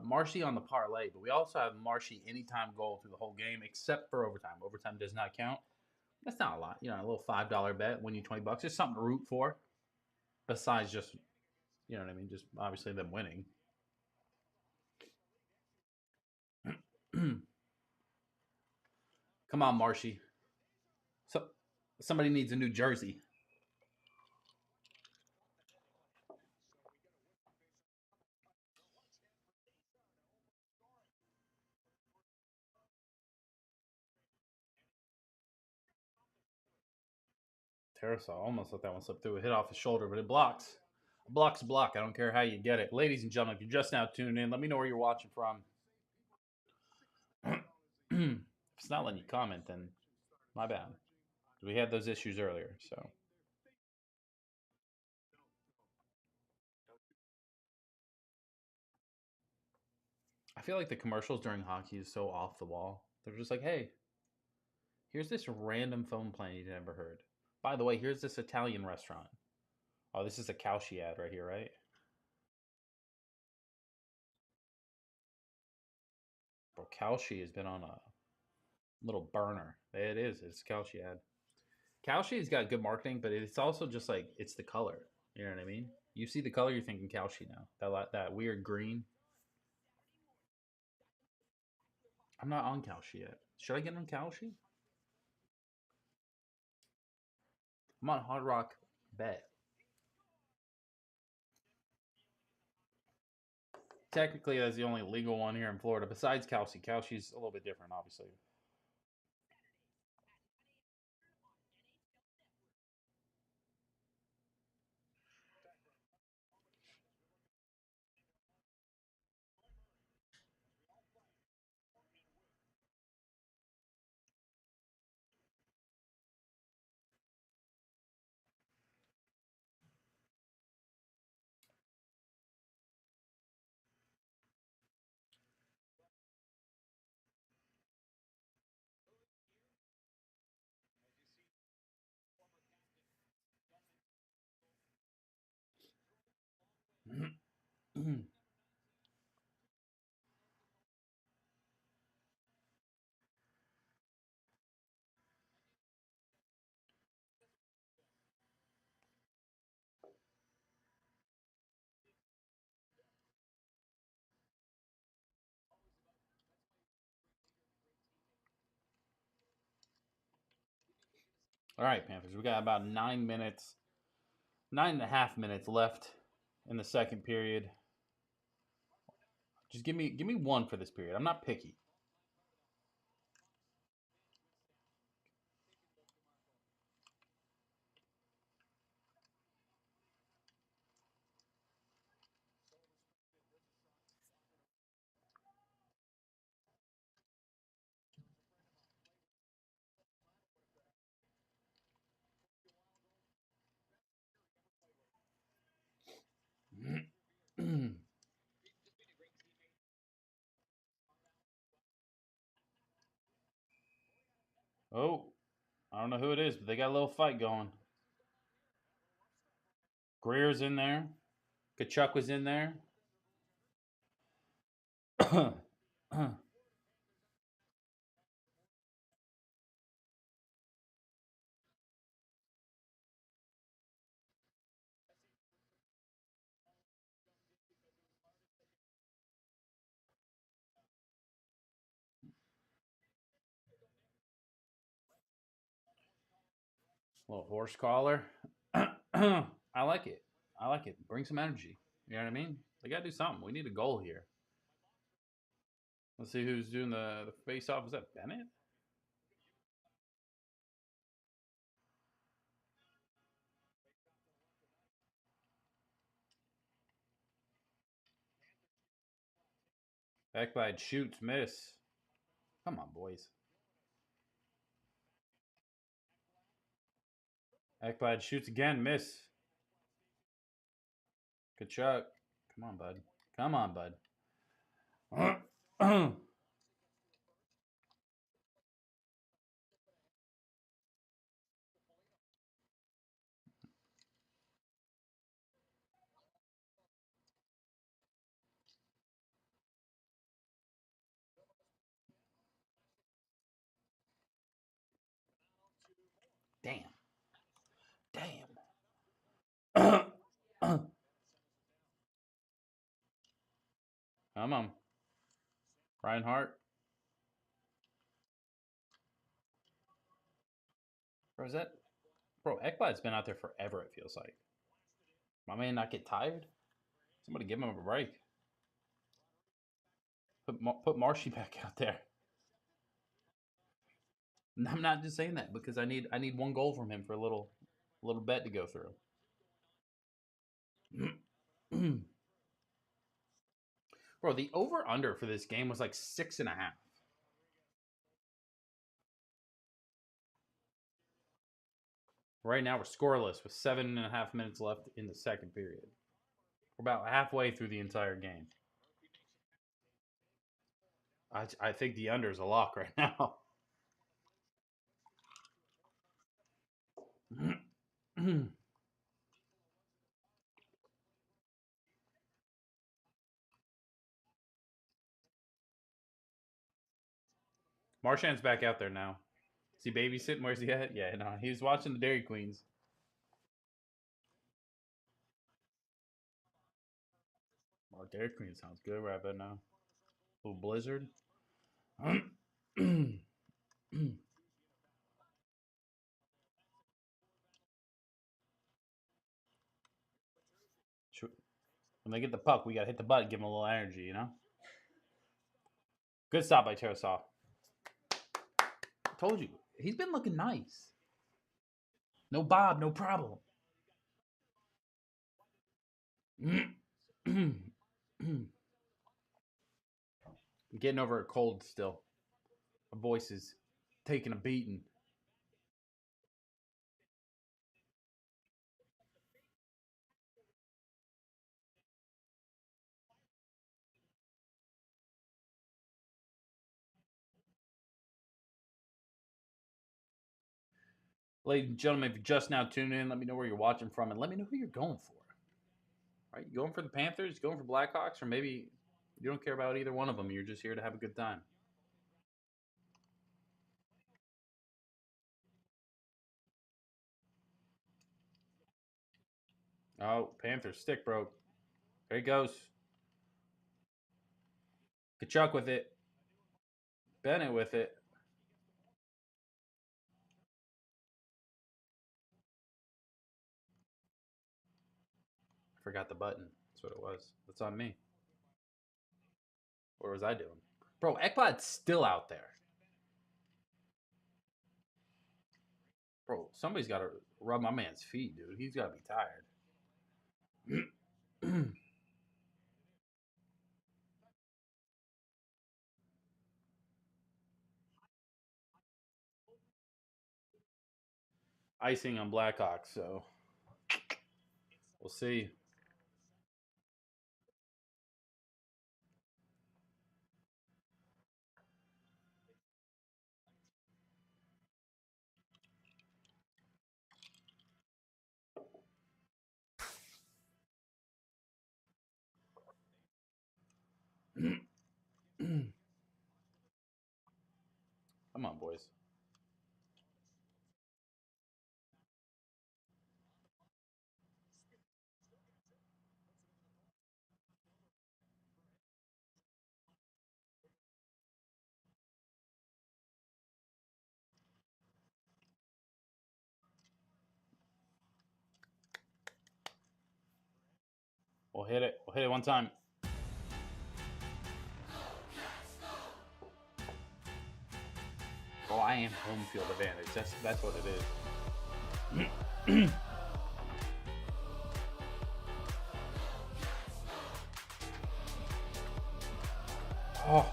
Marshy on the parlay, but we also have Marshy anytime goal through the whole game, except for overtime. Overtime does not count. That's not a lot. You know, a little $5 bet, win you $20. It's something to root for. Besides just, you know what I mean, just obviously them winning. Come on, Marshy. So somebody needs a new jersey. Terrasaw almost let that one slip through. It hit off his shoulder, but it blocks. A block's a block. I don't care how you get it. Ladies and gentlemen, if you're just now tuning in, let me know where you're watching from. If it's not letting you comment, then my bad. We had those issues earlier, so feel like the commercials during hockey is so off the wall. They're just like, hey, here's this random phone plan you've never heard. By the way, here's this Italian restaurant. Oh, this is a Cauchy ad right here, right? Bro, Cauchy has been on a little burner. It is. It's Cauchy ad. Cauchy's got good marketing, but it's also just like it's the color. You know what I mean? You see the color, you're thinking Cauchy now. That weird green. I'm not on Cauchy yet. Should I get on Cauchy? I'm on Hard Rock Bet. Technically, that's the only legal one here in Florida besides Cauchy. Cauchy's a little bit different, obviously. All right, Panthers. We got about 9 minutes, 9.5 minutes left in the second period. Just give me one for this period. I'm not picky. Oh, I don't know who it is, but they got a little fight going. Greer's in there. Kachuk was in there. Little horse collar. I like it. I like it. Bring some energy. You know what I mean? They got to do something. We need a goal here. Let's see who's doing the face off. Is that Bennett? Ekblad shoots, miss. Come on, boys. Ekblad shoots again, miss. Kachuk. Come on, bud. Come on, bud. Damn. Damn. Come on. Reinhardt. Bro, is that. Bro, Ekblad's been out there forever, it feels like. My man not get tired? Somebody give him a break. Put Marshy back out there. I'm not just saying that because I need one goal from him for a little bet to go through. Bro, the over under for this game was like 6.5. Right now we're scoreless with 7.5 minutes left in the second period. We're about halfway through the entire game. I think the under is a lock right now. Marshan's back out there now. Is he babysitting? Where's he at? Yeah, no, he was watching the Dairy Queens. Well, Dairy Queen sounds good right about now. A little blizzard. When they get the puck, we got to hit the button, give them a little energy, you know? Good stop by Tarasaw. Told you. He's been looking nice. No Bob, no problem. I'm getting over a cold still. My voice is taking a beating. Ladies and gentlemen, if you're just now tuning in, let me know where you're watching from and let me know who you're going for. Right? You going for the Panthers, you going for Blackhawks, or maybe you don't care about either one of them. You're just here to have a good time. Oh, Panthers stick broke. There he goes. Kachuk with it. Bennett with it. I forgot the button. That's what it was. That's on me. What was I doing? Bro, Ekblad's still out there. Bro, somebody's got to rub my man's feet, dude. He's got to be tired. Icing on Blackhawks, so we'll see. Come on, boys. We'll hit it. We'll hit it one time. Oh, I am home field advantage. That's what it is. Oh.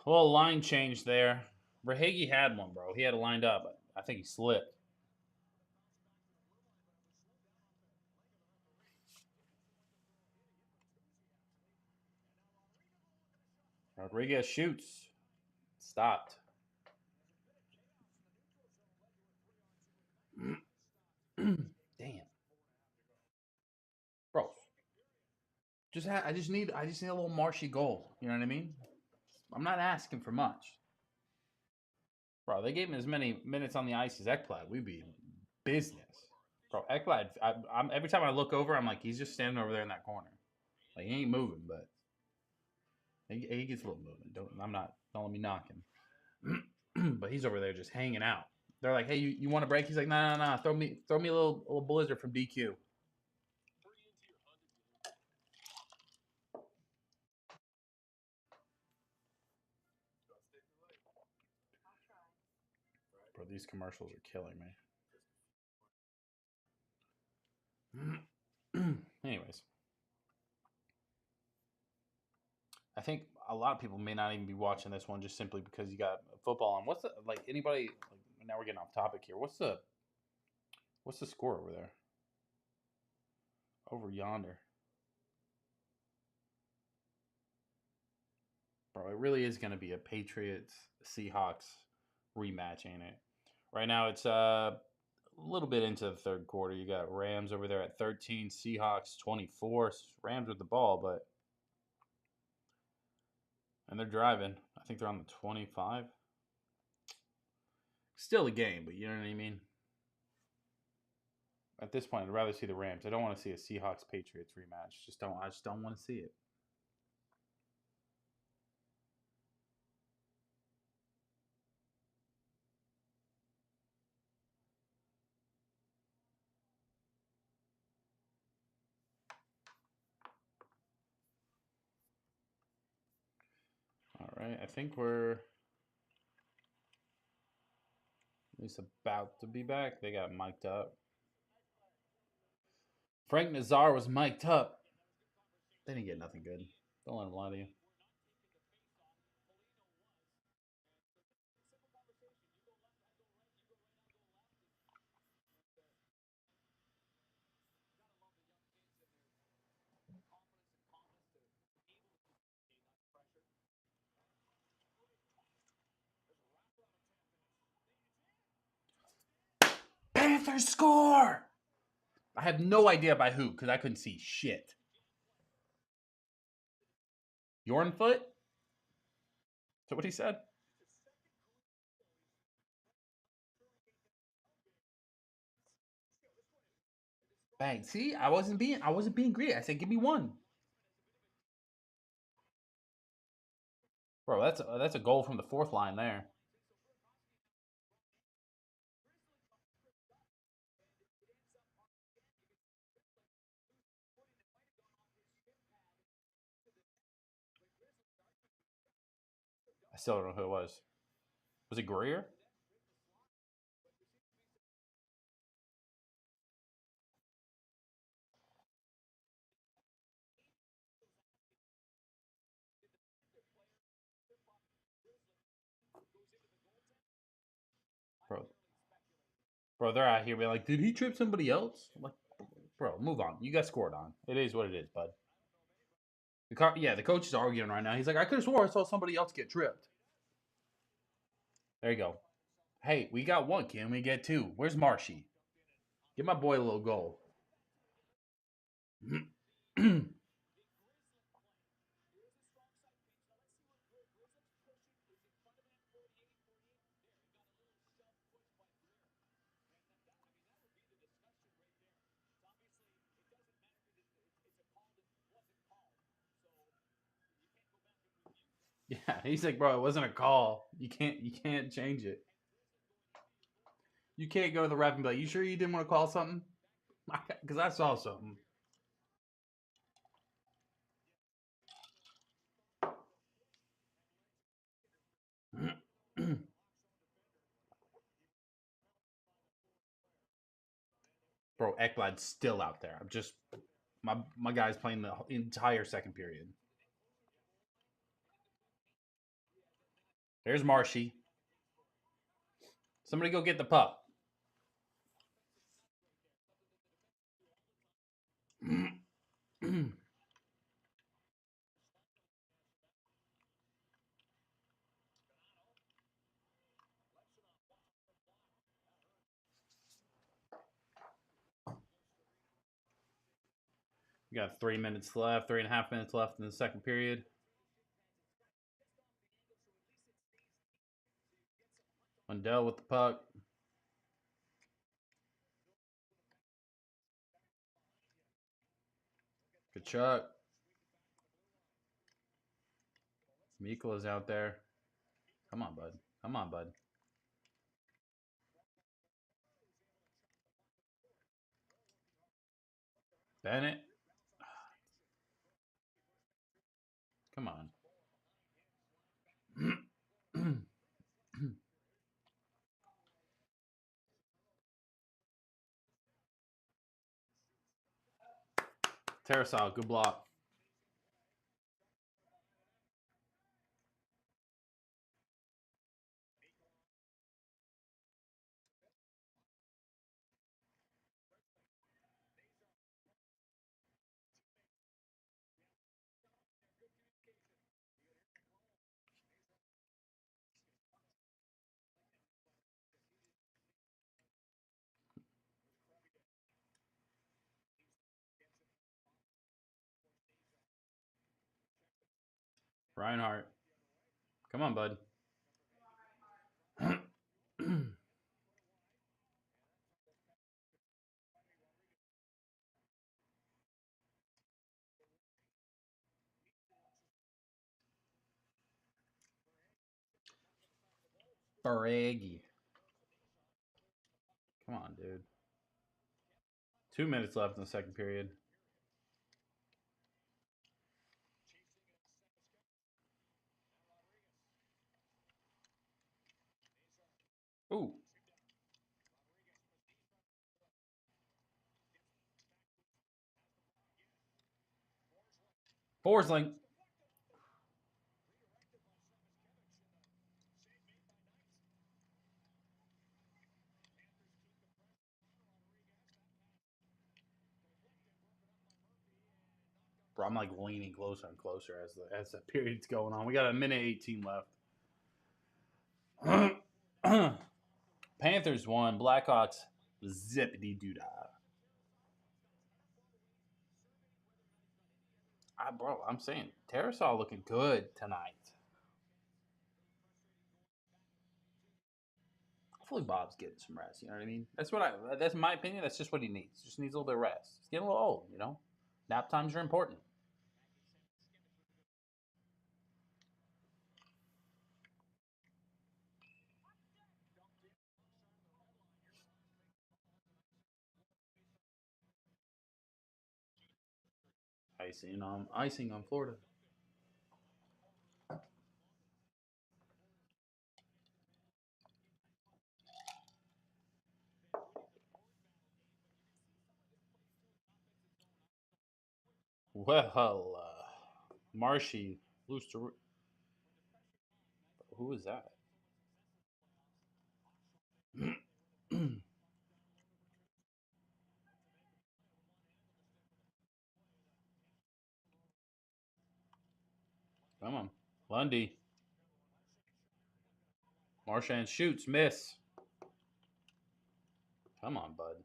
A little line change there. Rahegi had one, bro. He had it lined up, but I think he slipped. Rodriguez shoots. Stopped. Damn. Bro. I just need a little marshy goal. You know what I mean? I'm not asking for much. Bro, they gave him as many minutes on the ice as Ekblad. We'd be in business. Bro, Ekblad, I'm every time I look over, I'm like, he's just standing over there in that corner. Like, he ain't moving, but he gets a little moving. Don't let me knock him. But he's over there just hanging out. They're like, hey, you want a break? He's like, no. Throw me a little blizzard from DQ. Bro, these commercials are killing me. Anyways, I think a lot of people may not even be watching this one just simply because you got football on. What's the anybody? Now we're getting off topic here. What's the score over there? Over yonder, bro. It really is going to be a Patriots Seahawks rematch, ain't it? Right now, it's a little bit into the third quarter. You got Rams over there at 13, Seahawks 24. Rams with the ball, and they're driving. I think they're on the 25. Still a game, but you know what I mean? At this point, I'd rather see the Rams. I don't want to see a Seahawks Patriots rematch. I just don't want to see it. All right, I think we're at least about to be back. They got mic'd up. Frank Nazar was mic'd up. They didn't get nothing good. Don't let him lie to you. Panthers score! I have no idea by who because I couldn't see shit. Yornfoot? Is that what he said? Bang. See, I wasn't being greedy. I said, give me one. Bro, that's a goal from the fourth line there. I still don't know who it was. Was it Greer? Bro, they're out here being like, did he trip somebody else? I'm like, bro, move on. You got scored on. It is what it is, bud. The coach is arguing right now. He's like, I could have swore I saw somebody else get tripped. There you go. Hey, we got one. Can we get two? Where's Marshy? Give my boy a little goal. Yeah, he's like, bro, it wasn't a call. You can't change it. You can't go to the ref and be like, you sure you didn't want to call something? Because I saw something. Bro, Ekblad's still out there. I'm just my guy's playing the entire second period. There's Marshy. Somebody go get the pup. We got 3 minutes left, 3.5 minutes left in the second period. Lundell with the puck. Kachuk. Mikola's out there. Come on, bud. Come on, bud. Bennett. Come on. Tarasov, good block. Reinhardt. Come on, bud. Baraggy. Come on, dude. 2 minutes left in the second period. Ooh. Forsling. Bro, I'm like leaning closer and closer as the period's going on. We got a minute 18 left. Panthers won. Blackhawks zippity doo-dah. Bro, I'm saying Tarasov looking good tonight. Hopefully Bob's getting some rest. You know what I mean? That's my opinion. That's just what he needs. Just needs a little bit of rest. He's getting a little old, you know? Nap times are important. Icing on Florida. Well, Marshy loose to. Who is that? Come on, Lundy. Marchand shoots, miss. Come on, bud.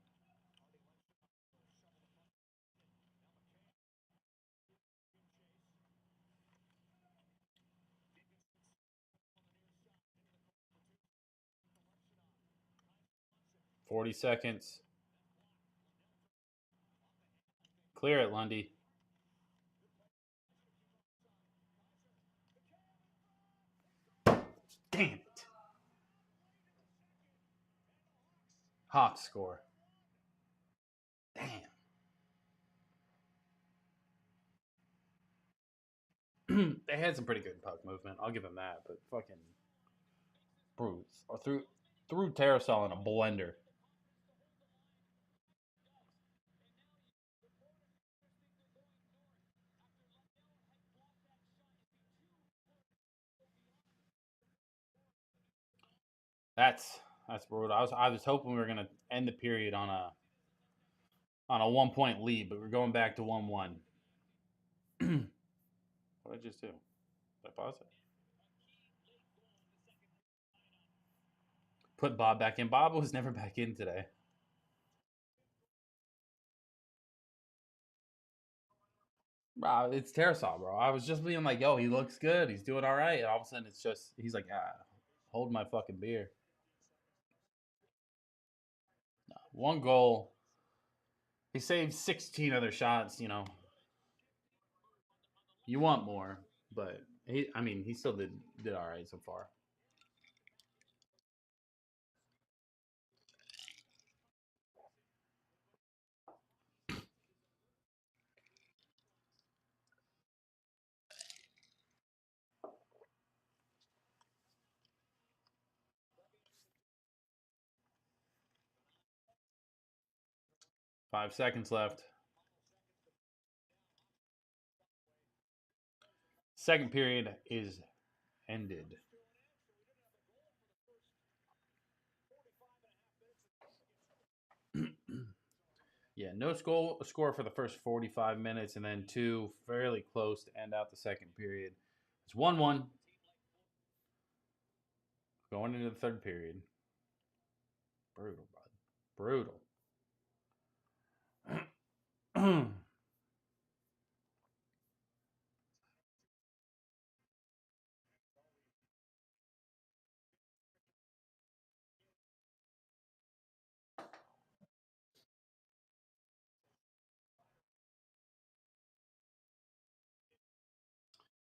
$40. Clear it, Lundy. Damn it. Hawks score. Damn. They had some pretty good puck movement. I'll give them that. But fucking Bruce or threw Tarasol in a blender. That's brutal. I was hoping we were gonna end the period on a 1 point lead, but we're going back to 1-1. What did I just do? Did I pause it? Put Bob back in. Bob was never back in today. Bro, it's Tarasov, bro. I was just being like, yo, he looks good. He's doing all right. And all of a sudden, it's just, he's like, hold my fucking beer. No, 1 goal. He saved 16 other shots, you know. You want more, but he still did all right so far. Five seconds left. Second period is ended. Yeah, no score for the first 45 minutes, and then two fairly close to end out the second period. It's 1-1 going into the third period. Brutal, bud. Brutal.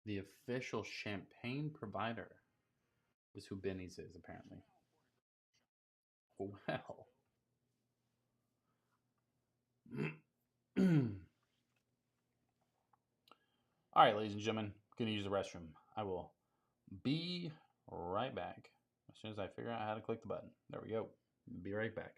The official champagne provider is who Benny's is, apparently. Well. All right, ladies and gentlemen, I'm going to use the restroom. I will be right back as soon as I figure out how to click the button. There we go. Be right back.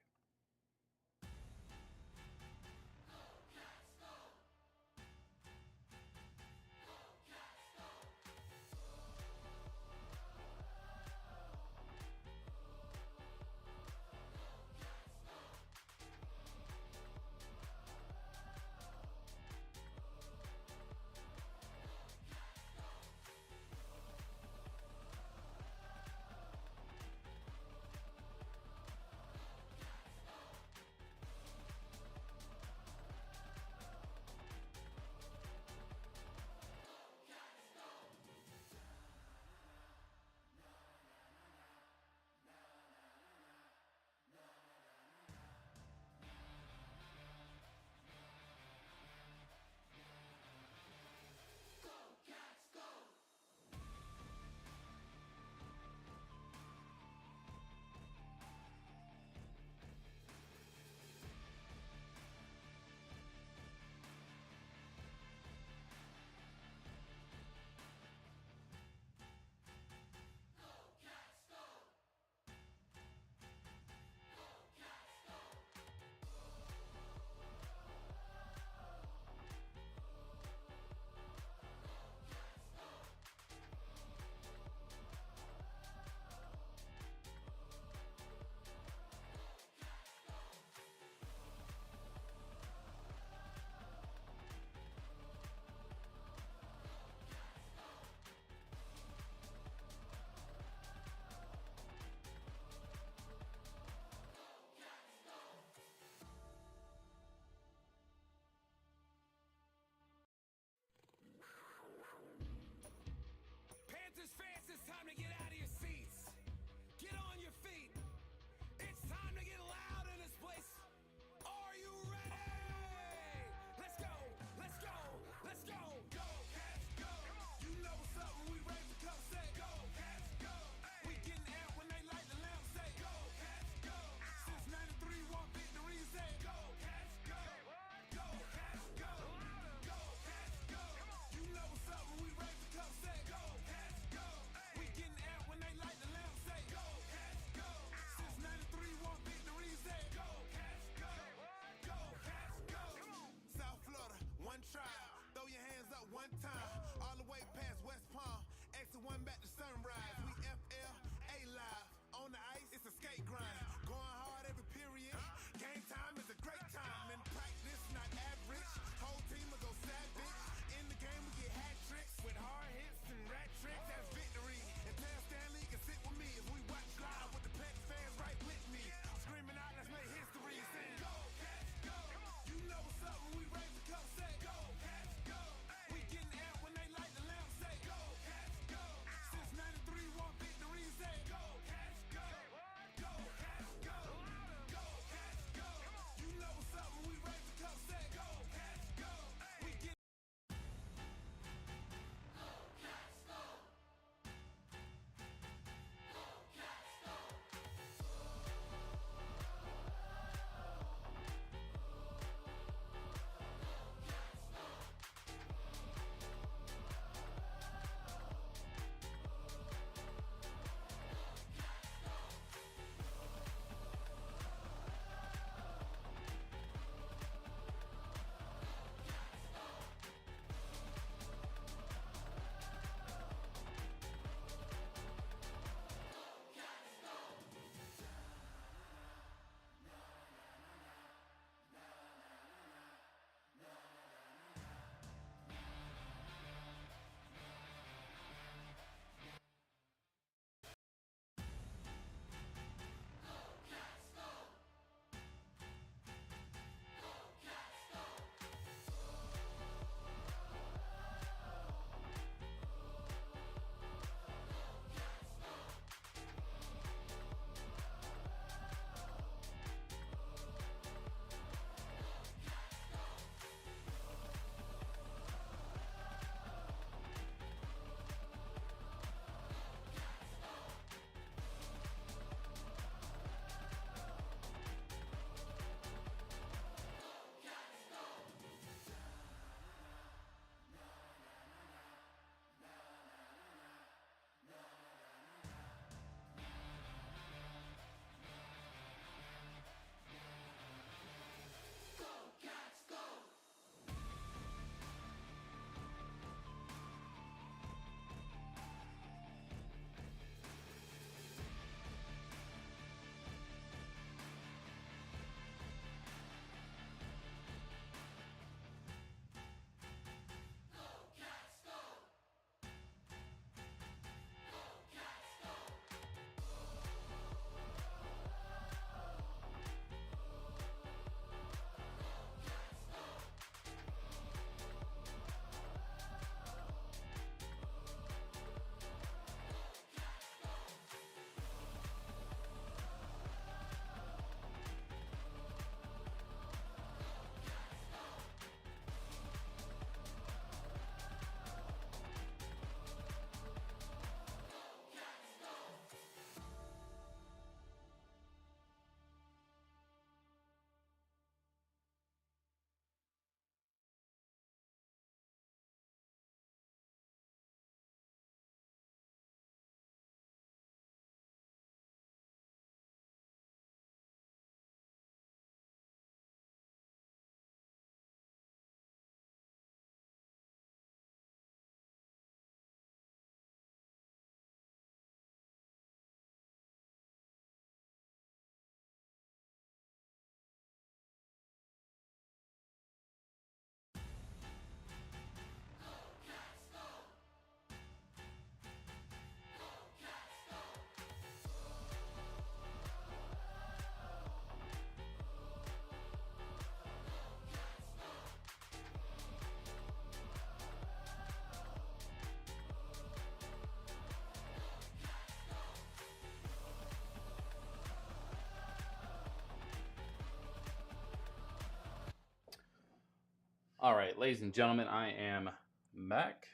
All right, ladies and gentlemen, I am back.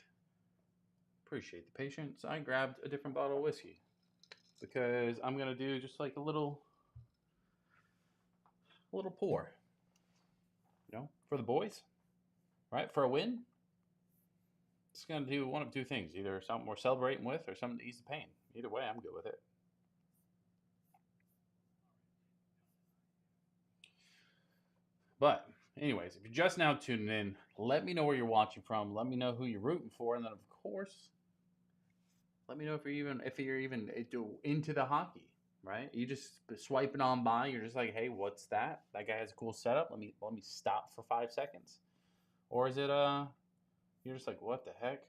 Appreciate the patience. I grabbed a different bottle of whiskey because I'm gonna do just like a little pour, for the boys, right? For a win. Just gonna do one of two things: either something we're celebrating with, or something to ease the pain. Either way, I'm good with it. But, anyways, if you're just now tuning in, let me know where you're watching from. Let me know who you're rooting for, and then, of course, let me know if you're even into the hockey. Right? You just swiping on by. You're just like, hey, what's that? That guy has a cool setup. Let me stop for 5 seconds. Or is it you're just like, what the heck?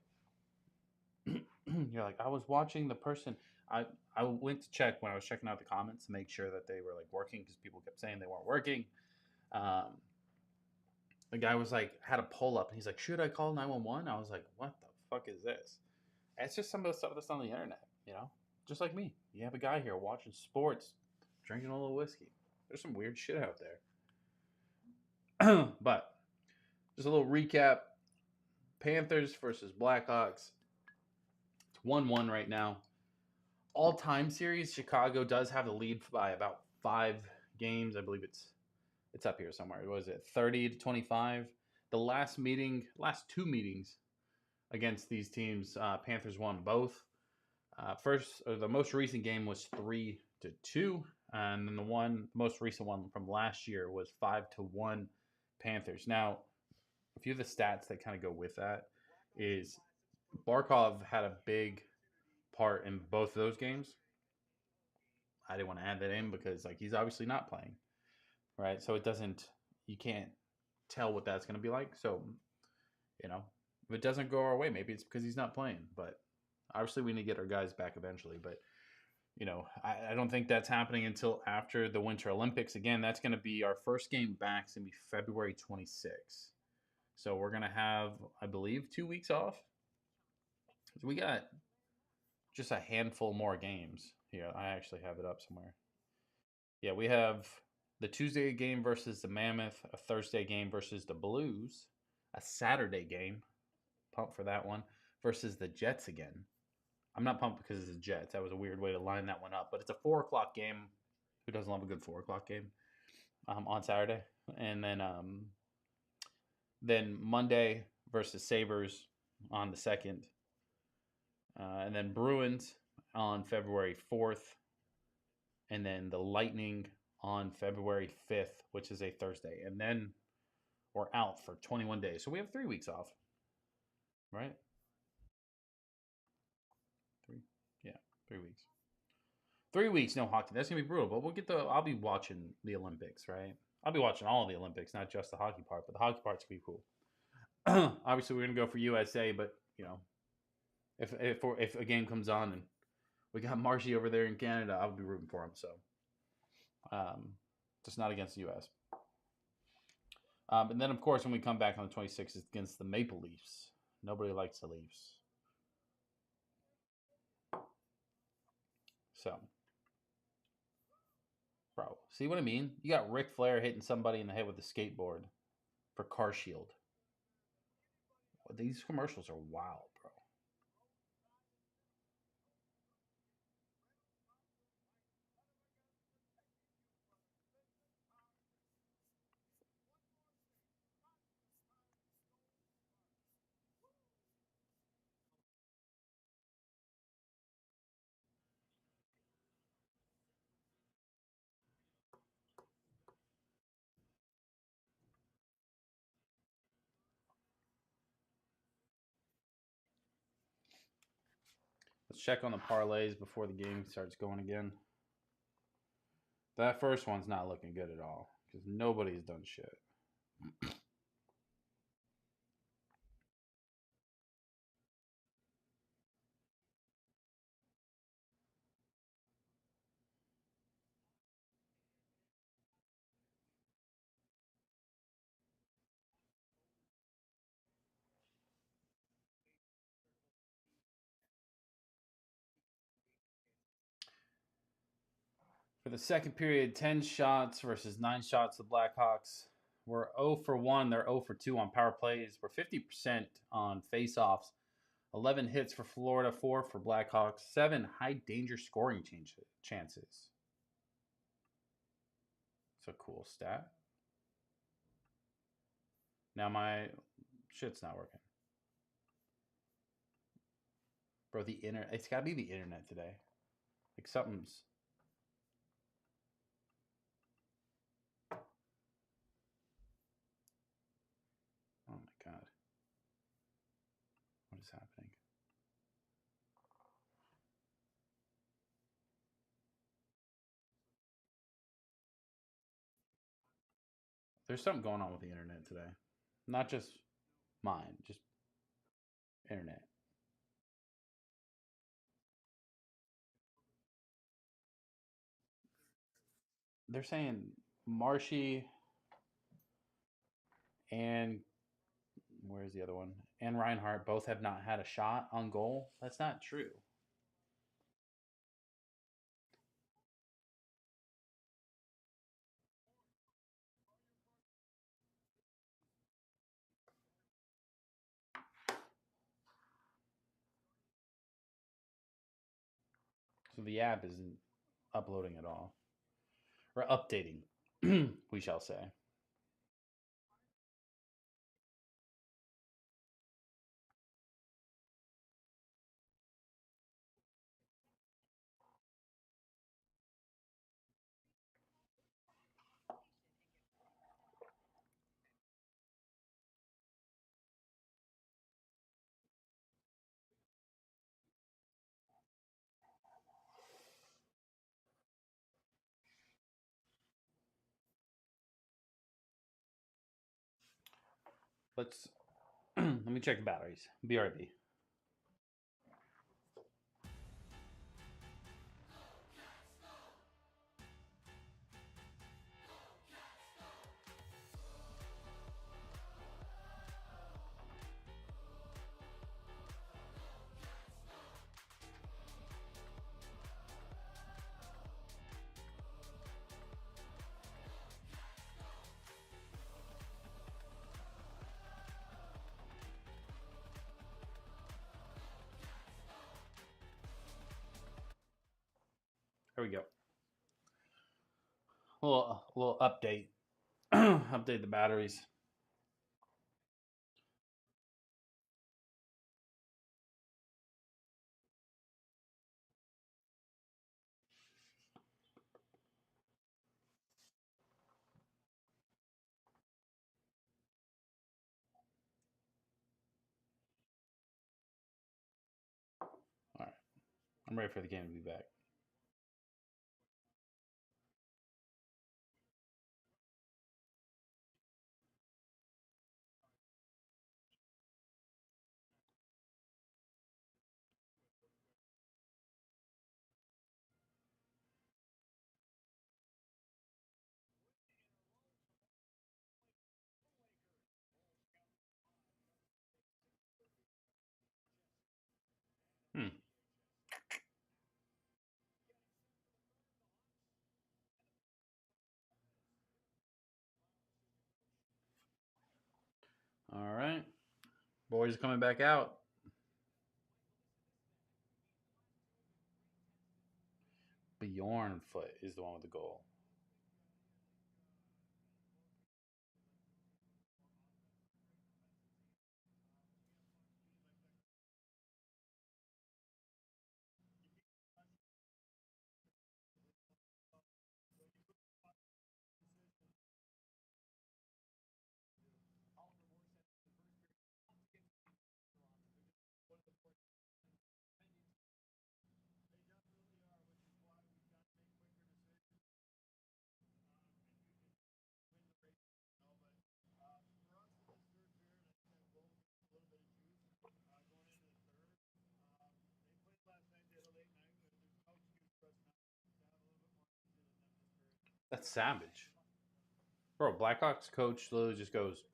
You're like, I was watching the person. I went to check when I was checking out the comments to make sure that they were like working because people kept saying they weren't working. Um, the guy was like, had a poll up and he's like, should I call 911? I was like, what the fuck is this? And it's just some of the stuff that's on the internet. Just like me. You have a guy here watching sports, drinking a little whiskey. There's some weird shit out there. But just a little recap. Panthers versus Blackhawks. It's 1-1 right now. All-time series, Chicago does have the lead by about 5 games. I believe it's up here somewhere. What is it? 30-25. The last two meetings against these teams, Panthers won both. The most recent game was 3-2, and then the most recent one from last year was 5-1 Panthers. Now, a few of the stats that kind of go with that is Barkov had a big part in both of those games. I didn't want to add that in because he's obviously not playing, right? So you can't tell what that's going to be like. So, if it doesn't go our way, maybe it's because he's not playing. But obviously, we need to get our guys back eventually. But I don't think that's happening until after the Winter Olympics. Again, that's going to be our first game back. It's going to be February 26th. So we're going to have, I believe, 2 weeks off. We got just a handful more games. Here, I actually have it up somewhere. Yeah, we have the Tuesday game versus the Mammoth, a Thursday game versus the Blues, a Saturday game, pumped for that one, versus the Jets again. I'm not pumped because it's the Jets. That was a weird way to line that one up, but it's a 4 o'clock game. Who doesn't love a good 4 o'clock game on Saturday? And then Monday versus Sabres on the 2nd. And then Bruins on February 4th. And then the Lightning on February 5th, which is a Thursday. And then we're out for 21 days. So we have 3 weeks off, right? 3, yeah, 3 weeks. 3 weeks, no hockey. That's going to be brutal, but I'll be watching the Olympics, right? I'll be watching all of the Olympics, not just the hockey part, but the hockey part's going to be cool. Obviously, we're going to go for USA, but, if a game comes on and we got Marshy over there in Canada, I'll be rooting for him. So, just not against the U.S. And then, of course, when we come back on the 26th, it's against the Maple Leafs. Nobody likes the Leafs. So, bro, see what I mean? You got Ric Flair hitting somebody in the head with a skateboard for Car Shield. These commercials are wild, bro. Let's check on the parlays before the game starts going again. That first one's not looking good at all because nobody's done shit. For the second period, 10 shots versus 9 shots. The Blackhawks We're 0 for 1. They're 0 for 2 on power plays. We're 50% on faceoffs. 11 hits for Florida, 4 for Blackhawks, 7 high danger scoring chances. It's a cool stat. Now my shit's not working. Bro, the internet. It's got to be the internet today. Like something's. Oh my God. What is happening? There's something going on with the internet today. Not just mine, just internet. They're saying Marshy and where's the other one? And Reinhardt both have not had a shot on goal. That's not true. So the app isn't uploading at all. Or updating, we shall say. Let's let me check the batteries. BRB. Here we go. Little update. Update the batteries. All right. I'm ready for the game to be back. Hmm. All right. Boys are coming back out. Bjorn Foot is the one with the goal. That's savage. Bro, Blackhawks coach literally just goes,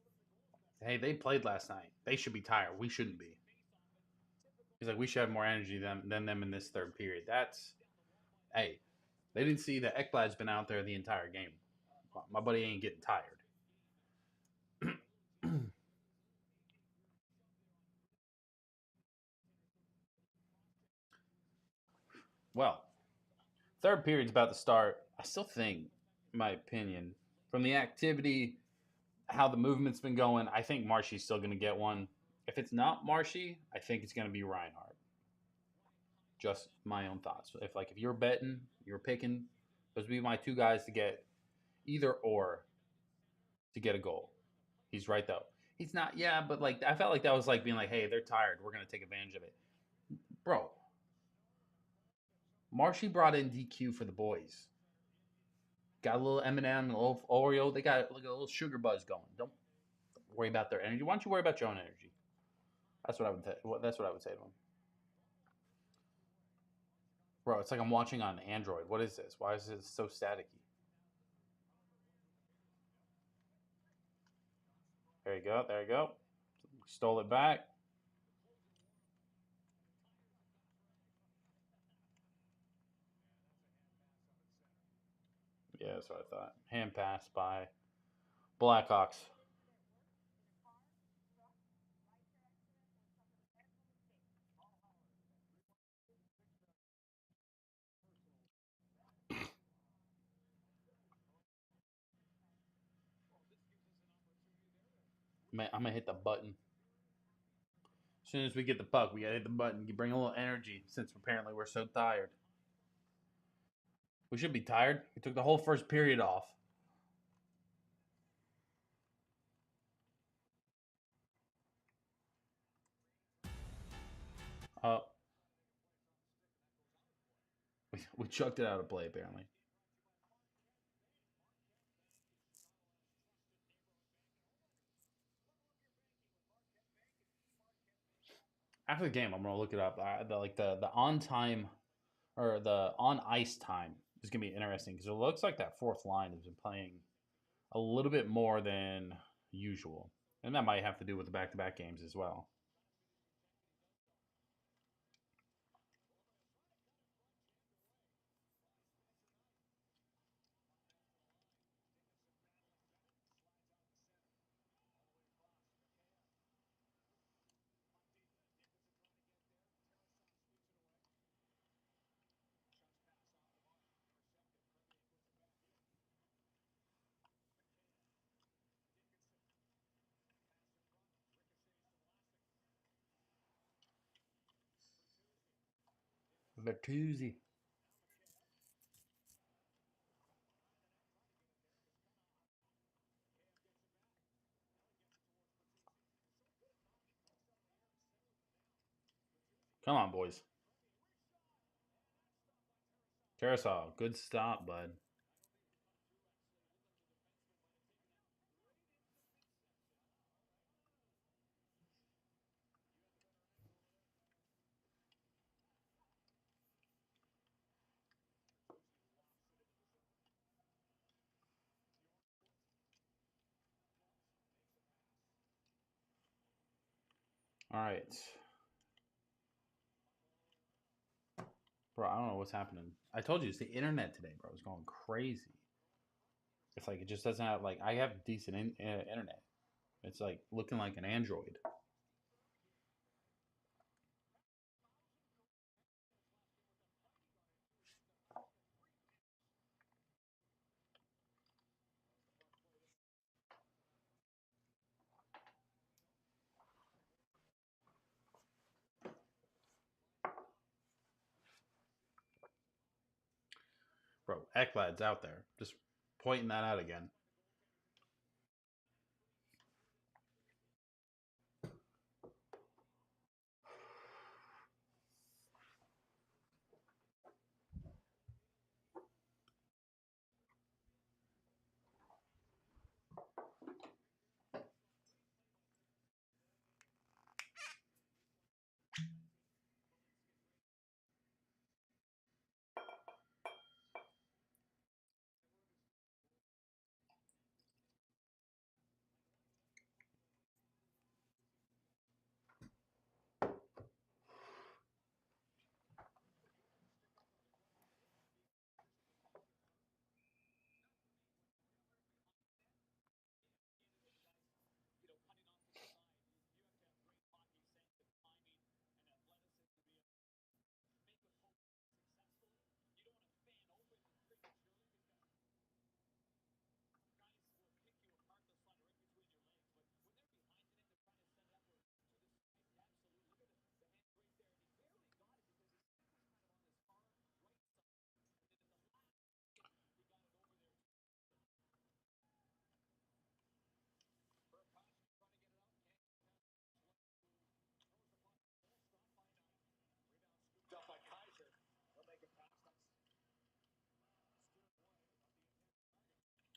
hey, they played last night. They should be tired. We shouldn't be. He's like, we should have more energy than them in this third period. That's, hey, they didn't see that Ekblad's been out there the entire game. My buddy ain't getting tired. Well, third period's about to start. I still think, in my opinion, from the activity, how the movement's been going, I think Marshy's still going to get one. If it's not Marshy, I think it's going to be Reinhardt. Just my own thoughts. If you're betting, you're picking, those would be my two guys to get either or to get a goal. He's right though. He's not. Yeah, but like I felt like that was like being like, hey, they're tired. We're going to take advantage of it, bro. Marshy brought in DQ for the boys. Got a little M&M, a little Oreo. They got like a little sugar buzz going. Don't worry about their energy. Why don't you worry about your own energy? That's what I would. That's what I would say to him, bro. It's like I'm watching on Android. What is this? Why is it so staticky? There you go. There you go. Stole it back. Yeah, that's what I thought. Hand pass by Blackhawks. Man, I'm gonna hit the button. As soon as we get the puck, we gotta hit the button. You bring a little energy since apparently we're so tired. We should be tired. We took the whole first period off. Uh, we chucked it out of play apparently. After the game, I'm gonna look it up. The on time or the on ice time is gonna be interesting because it looks like that fourth line has been playing a little bit more than usual, and that might have to do with the back-to-back games as well. Bertuzzi. Come on, boys. Carousel, good stop, bud. All right. Bro, I don't know what's happening. I told you it's the internet today, bro. It's going crazy. It's like it just doesn't have like I have decent internet. It's like looking like an Android. Bro, Ekblad's out there. Just pointing that out again.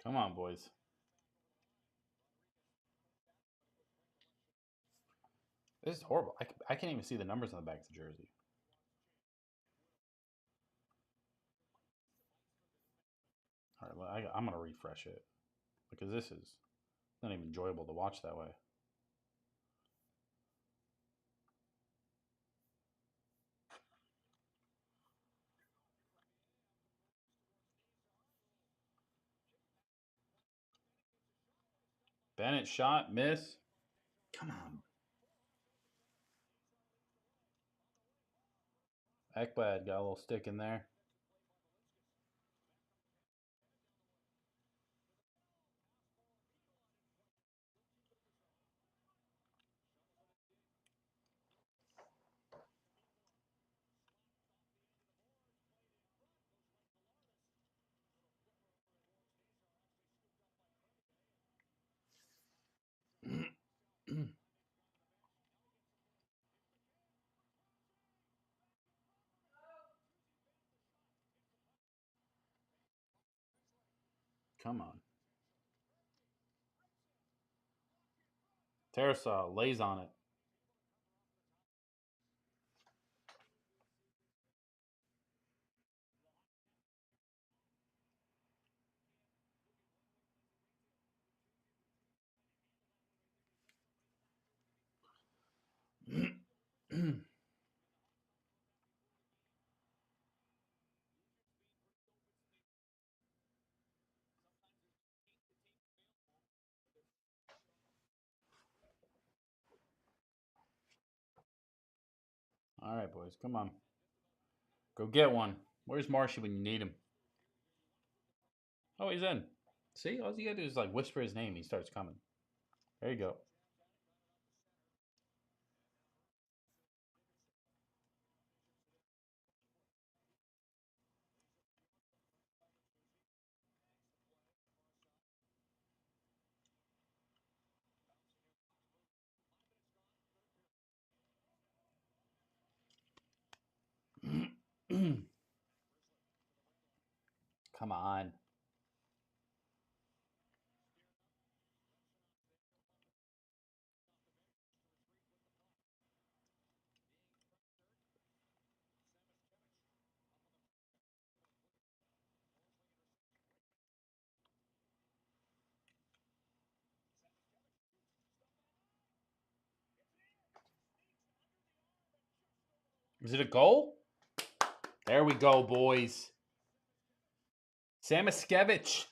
Come on, boys. This is horrible. I can't even see the numbers on the back of the jersey. All right, well, I'm going to refresh it because this is not even enjoyable to watch that way. Bennett shot, miss. Come on. Ekblad got a little stick in there. Come on. Tarasov lays on it. All right, boys. Come on. Go get one. Where's Marshy when you need him? Oh, he's in. See, all you gotta do is like whisper his name. He starts coming. There you go. Come on. Is it a goal? There we go, boys. Samaskevich.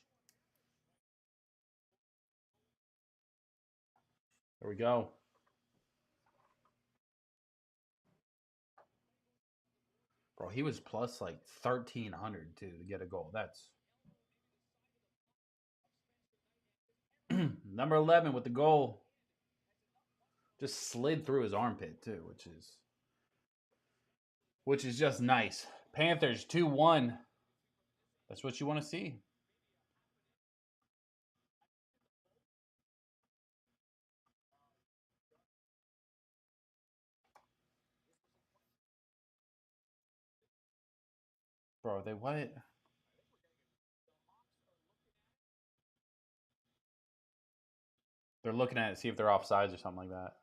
There we go. Bro, he was plus like 1,300 too to get a goal. That's number 11 with the goal. Just slid through his armpit too, which is just nice. Panthers 2-1. That's what you want to see. Bro, they what? They're looking at it, see if they're offsides or something like that.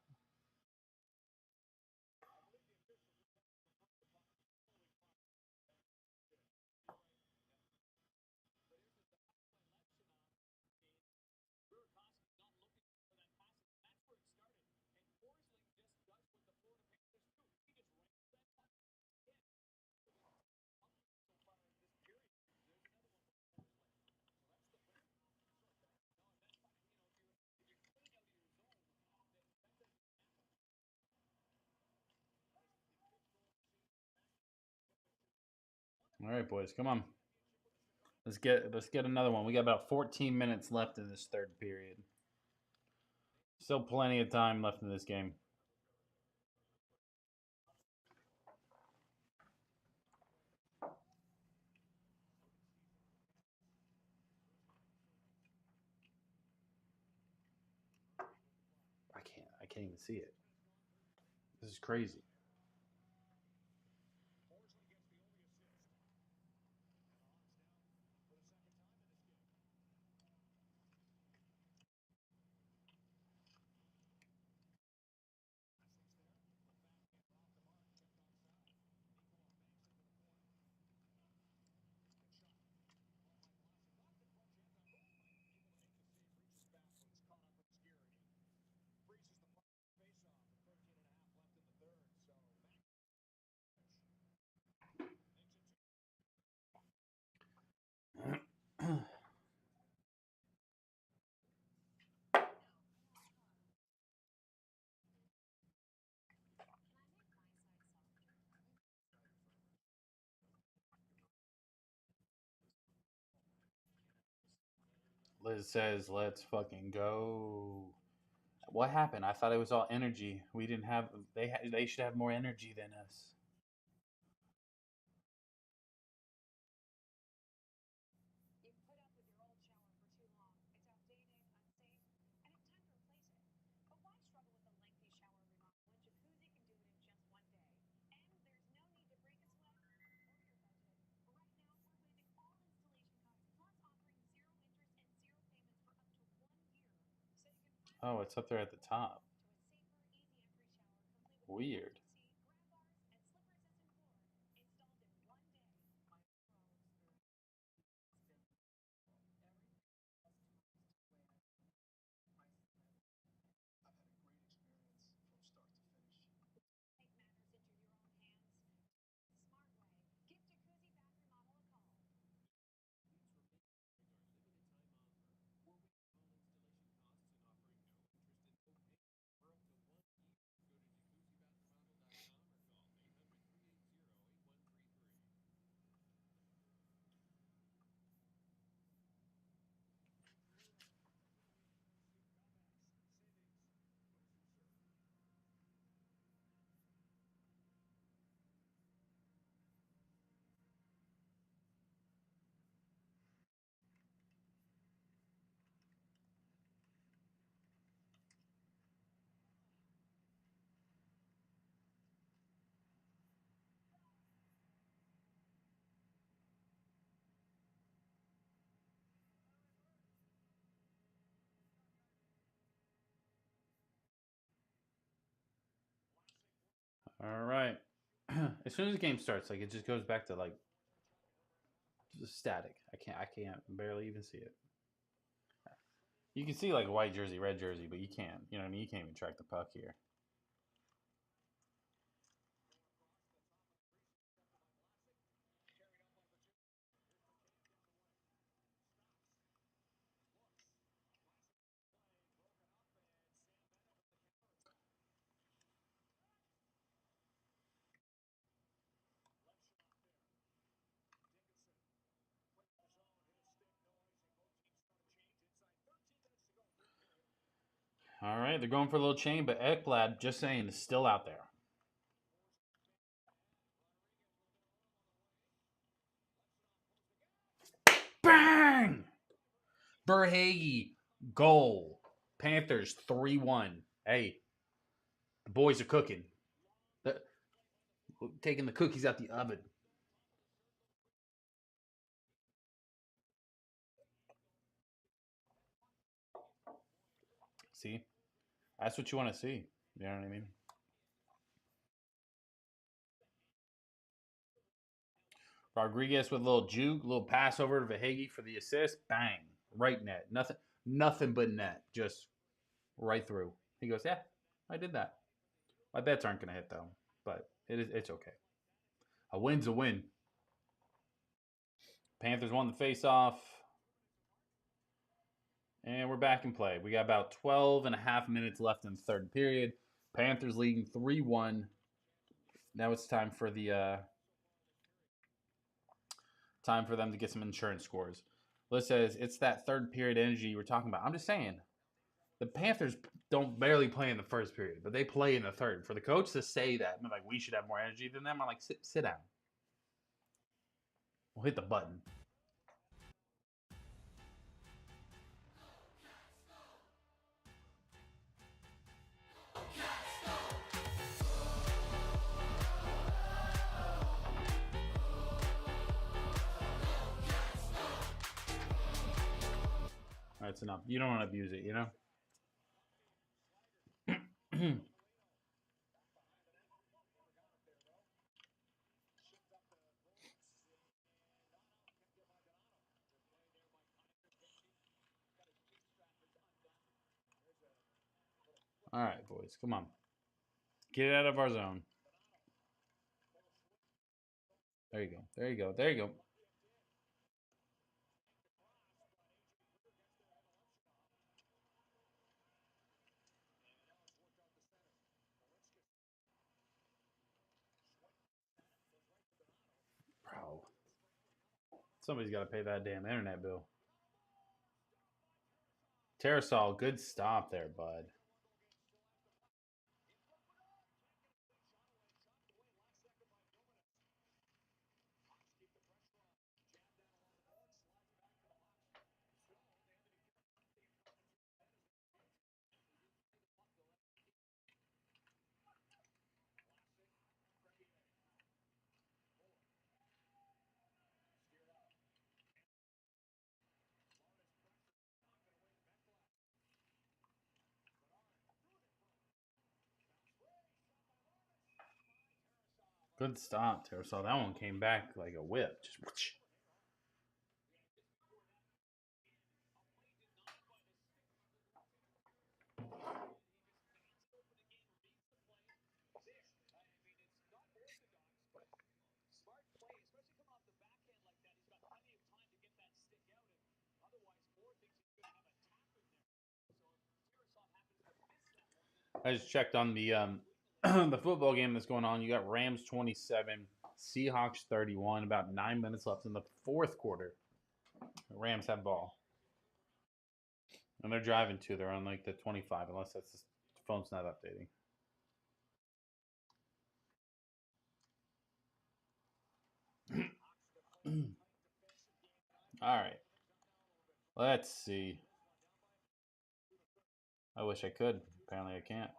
All right, boys, come on. Let's get another one. We got about 14 minutes left in this third period. Still plenty of time left in this game. I can't even see it. This is crazy. Liz says, "Let's fucking go." What happened? I thought it was all energy. We didn't have. They should have more energy than us. Oh, it's up there at the top. Weird. All right. As soon as the game starts, like it just goes back to like just static. I can't barely even see it. You can see like white jersey, red jersey, but you can't. You know what I mean? You can't even track the puck here. All right, they're going for a little chain, but Ekblad, just saying, is still out there. Bang! Verhage, goal. Panthers 3-1. Hey, the boys are cooking. Taking the cookies out the oven. See? That's what you want to see. You know what I mean? Rodriguez with a little juke, a little pass over to Verhage for the assist. Bang. Right net. Nothing but net. Just right through. He goes, yeah, I did that. My bets aren't going to hit, though. But it's okay. A win's a win. Panthers won the face-off. And we're back in play. We got about 12 and a half minutes left in the third period. Panthers leading 3-1. Now it's time for them to get some insurance scores. Liz says it's that third period energy you were talking about. I'm just saying, the Panthers don't barely play in the first period, but they play in the third. For the coach to say that, like we should have more energy than them, I'm like, sit down. We'll hit the button. That's enough. You don't want to abuse it, you know? All right, boys, come on. Get it out of our zone. There you go. There you go. There you go. Bro. Somebody's got to pay that damn internet bill. Terrasol, good stop there, bud. Good stop, Terrasol. That one came back like a whip. Just whoosh. I just checked on the the football game that's going on. You got Rams 27, Seahawks 31. About 9 minutes left in the fourth quarter. The Rams have ball, and they're driving too. They're on like the 25, unless that's the phone's not updating. All right, let's see. I wish I could. Apparently, I can't.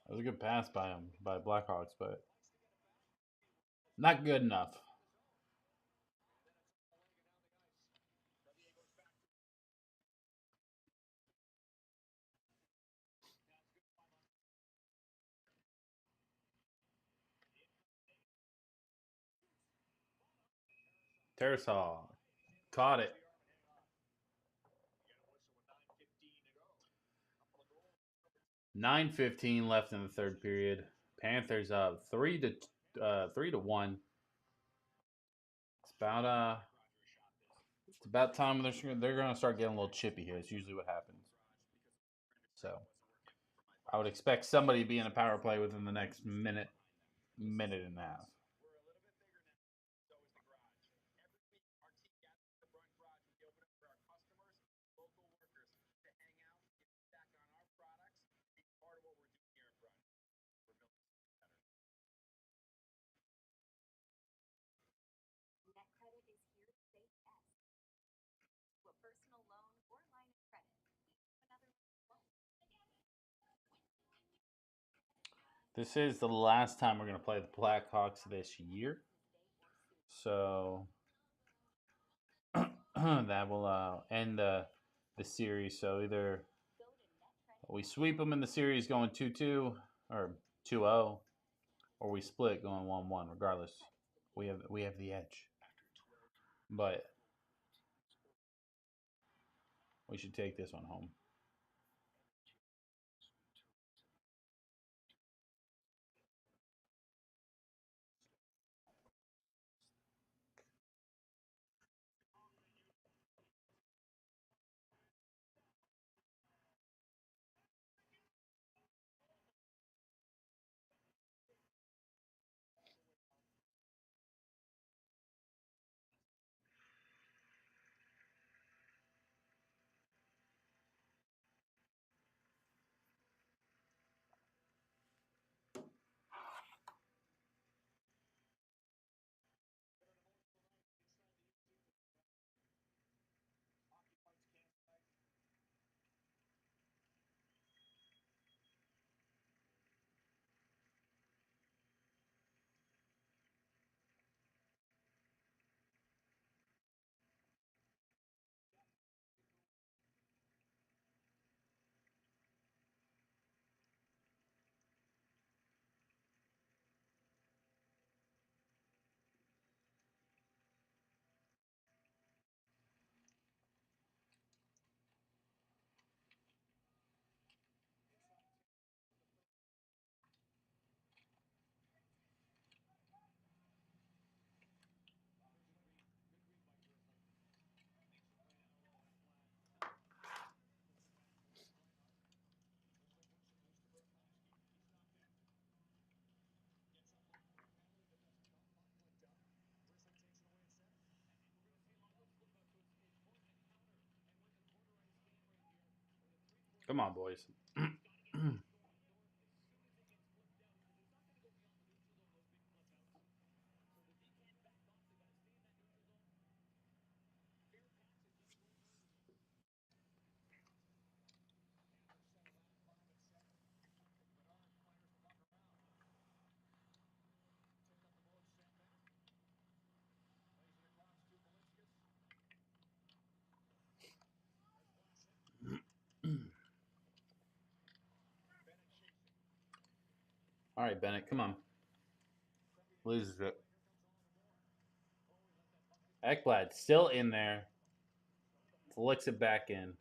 That was a good pass by him, by Blackhawks, but not good enough. Terrasol caught it. 9:15 left in the third period. Panthers up 3-1. It's about time they're going to start getting a little chippy here. It's usually what happens. So I would expect somebody to be in a power play within the next minute and a half. This is the last time we're going to play the Blackhawks this year. So that will end the series. So either we sweep them in the series going 2-2 or 2-0, or we split going 1-1. Regardless, we have the edge. But we should take this one home. Come on, boys. All right, Bennett, come on. Loses it. Ekblad still in there. Flicks it back in.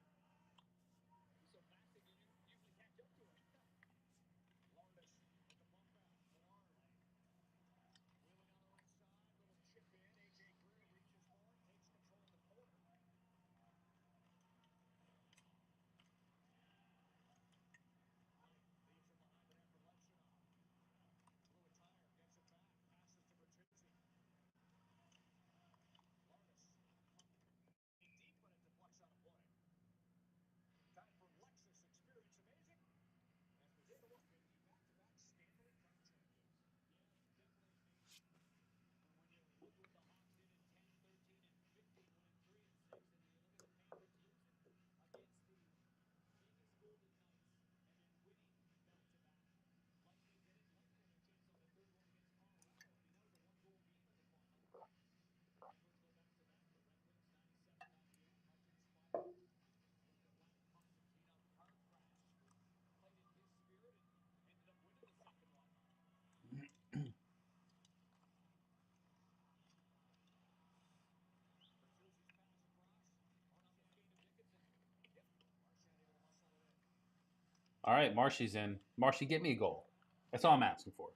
All right, Marshy's in. Marshy, get me a goal. That's all I'm asking for.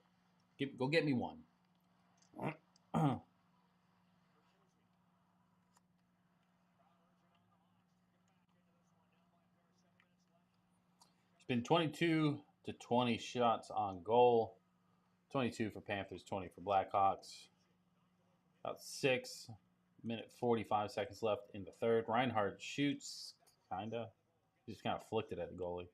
Go get me one. It's been 22 to 20 shots on goal. 22 for Panthers, 20 for Blackhawks. About 6 minute 45 seconds left in the third. Reinhardt shoots, kinda. He just kind of flicked it at the goalie.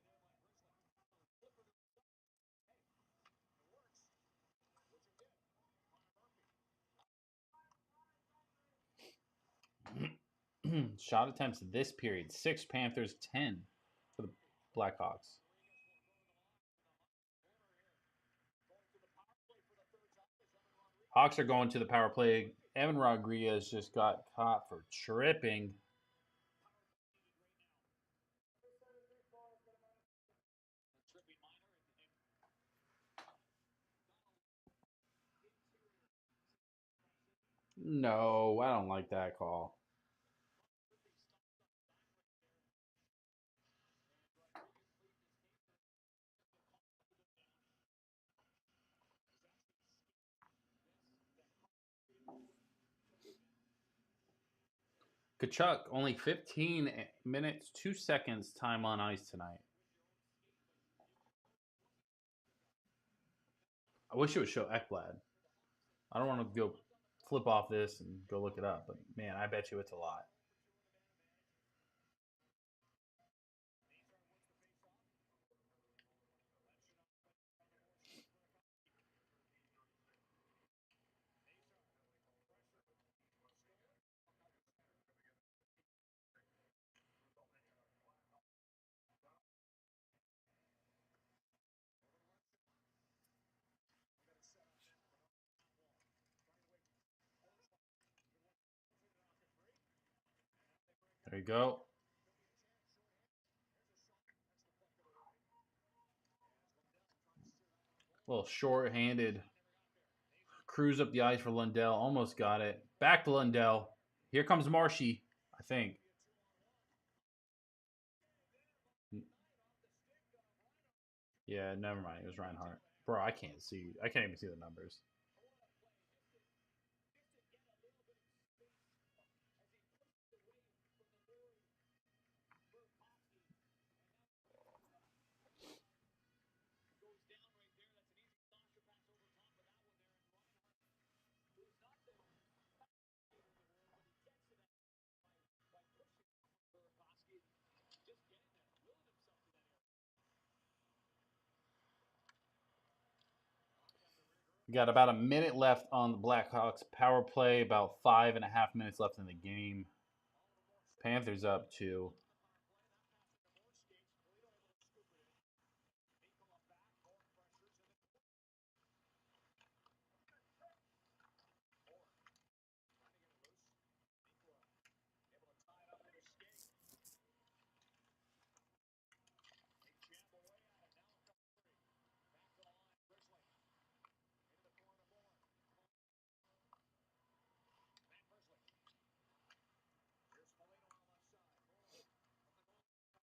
Shot attempts this period: 6 Panthers, 10 for the Blackhawks. Hawks are going to the power play. Evan Rodriguez just got caught for tripping. No, I don't like that call. Kachuk, only 15 minutes, 2 seconds time on ice tonight. I wish it would show Ekblad. I don't want to go flip off this and go look it up, but man, I bet you it's a lot. There you go. A little short-handed cruise up the ice for Lundell. Almost got it. Back to Lundell. Here comes Marshy, I think. Yeah, never mind. It was Reinhardt. Bro, I can't see. I can't even see the numbers. Got about a minute left on the Blackhawks power play. About 5.5 minutes left in the game. Panthers up 2.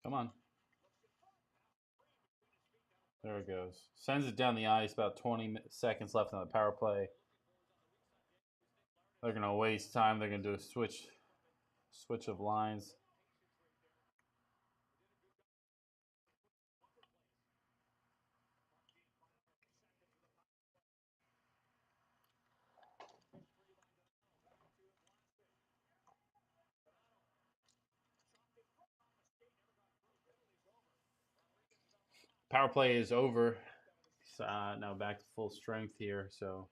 Come on. There it goes. Sends it down the ice. About 20 seconds left on the power play. They're going to waste time. They're going to do a switch of lines. Power play is over. Now back to full strength here. So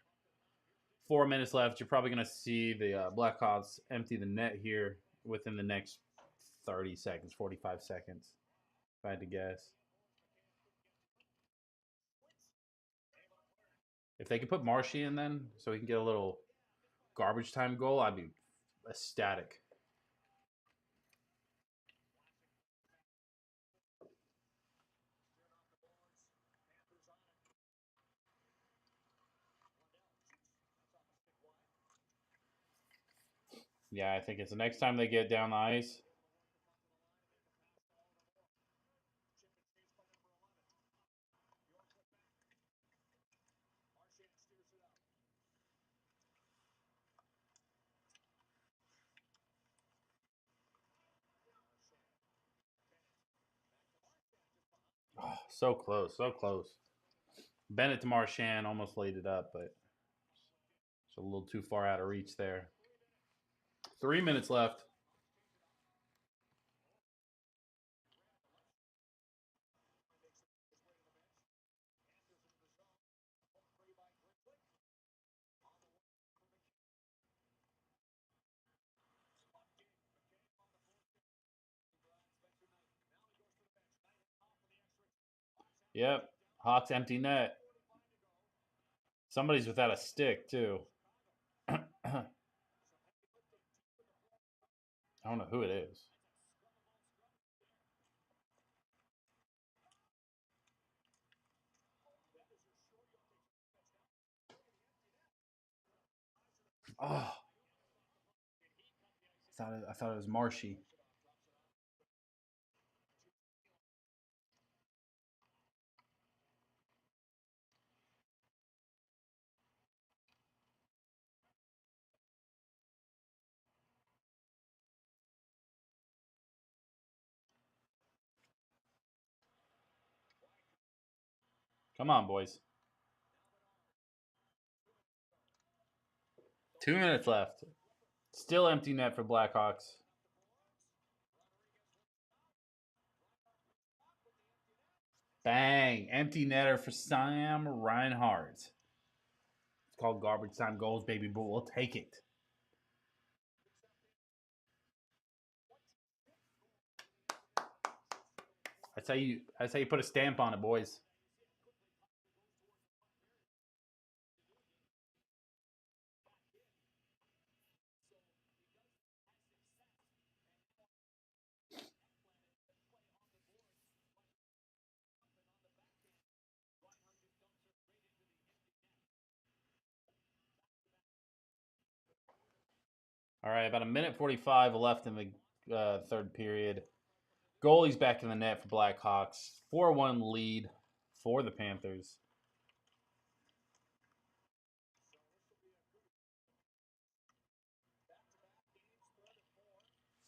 4 minutes left. You're probably going to see the Blackhawks empty the net here within the next 30 seconds, 45 seconds, if I had to guess. If they could put Marshy in then, so he can get a little garbage time goal, I'd be ecstatic. Yeah, I think it's the next time they get down the ice. Oh, so close, so close. Bennett to Marchand almost laid it up, but it's a little too far out of reach there. 3 minutes left. Yep, Hawks empty net. Somebody's without a stick too. I don't know who it is. Oh, I thought it was Marshy. Come on, boys. 2 minutes left. Still empty net for Blackhawks. Bang! Empty netter for Sam Reinhart. It's called garbage time goals, baby, but we'll take it. That's how you put a stamp on it, boys. All right, about a minute 45 left in the third period. Goalie's back in the net for Blackhawks. 4-1 lead for the Panthers.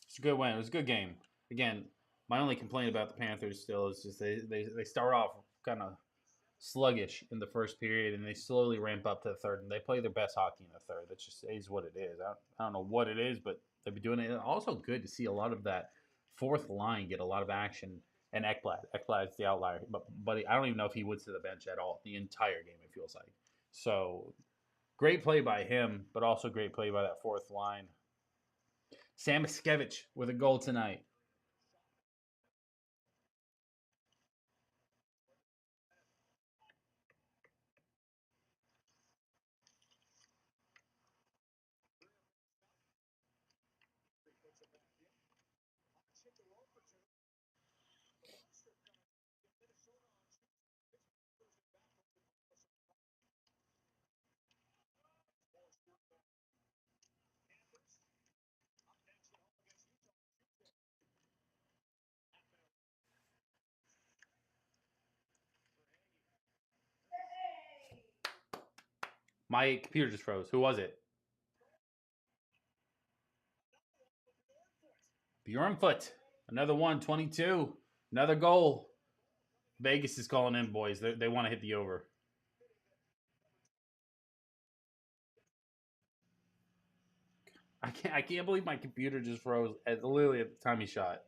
It's a good win. It was a good game. Again, my only complaint about the Panthers still is just they start off kind of sluggish in the first period, and they slowly ramp up to the third, and they play their best hockey in the third. That just is what it is. I don't know what it is, but they've been doing it. And also good to see a lot of that fourth line get a lot of action. And Ekblad is the outlier, but I don't even know if he went to the bench at all the entire game. It feels like So great play by him, but also great play by that fourth line. Sam Miskevich with a goal tonight. My computer just froze. Who was it? Bjornfoot. Another one, 22. Another goal. Vegas is calling in, boys. They want to hit the over. I can't believe my computer just froze literally at the time he shot.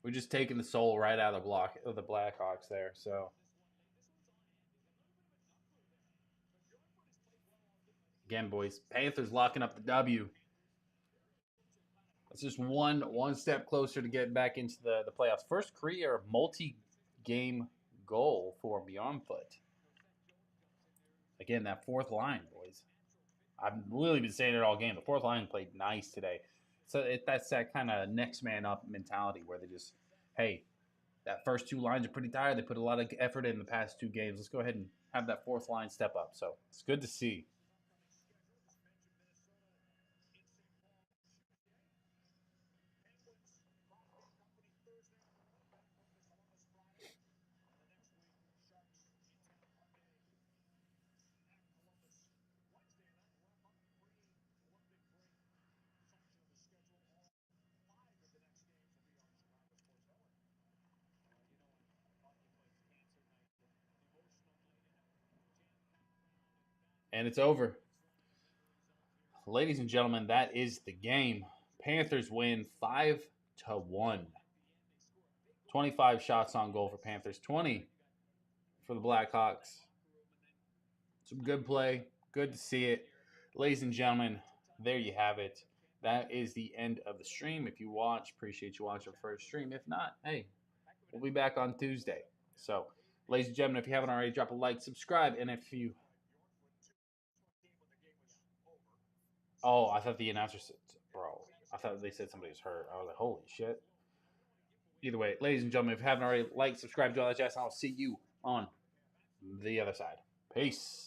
We're just taking the soul right out of the Blackhawks there. So again, boys, Panthers locking up the W. It's just one step closer to getting back into the playoffs. First career multi-game goal for Bjornfoot. Again, that fourth line, boys. I've really been saying it all game. The fourth line played nice today. So that's that kind of next man up mentality where they just, hey, that first two lines are pretty tired. They put a lot of effort in the past two games. Let's go ahead and have that fourth line step up. So it's good to see. And it's over. Ladies and gentlemen, that is the game. Panthers win 5-1. 25 shots on goal for Panthers, 20 for the Blackhawks. Some good play. Good to see it. Ladies and gentlemen, there you have it. That is the end of the stream. If you watch, appreciate you watching the first stream. If not, hey, we'll be back on Tuesday. So, ladies and gentlemen, if you haven't already, drop a like, subscribe, and if you... Oh, I thought the announcer said... Bro, I thought they said somebody was hurt. I was like, holy shit. Either way, ladies and gentlemen, if you haven't already, like, subscribe, do all that jazz, and I'll see you on the other side. Peace.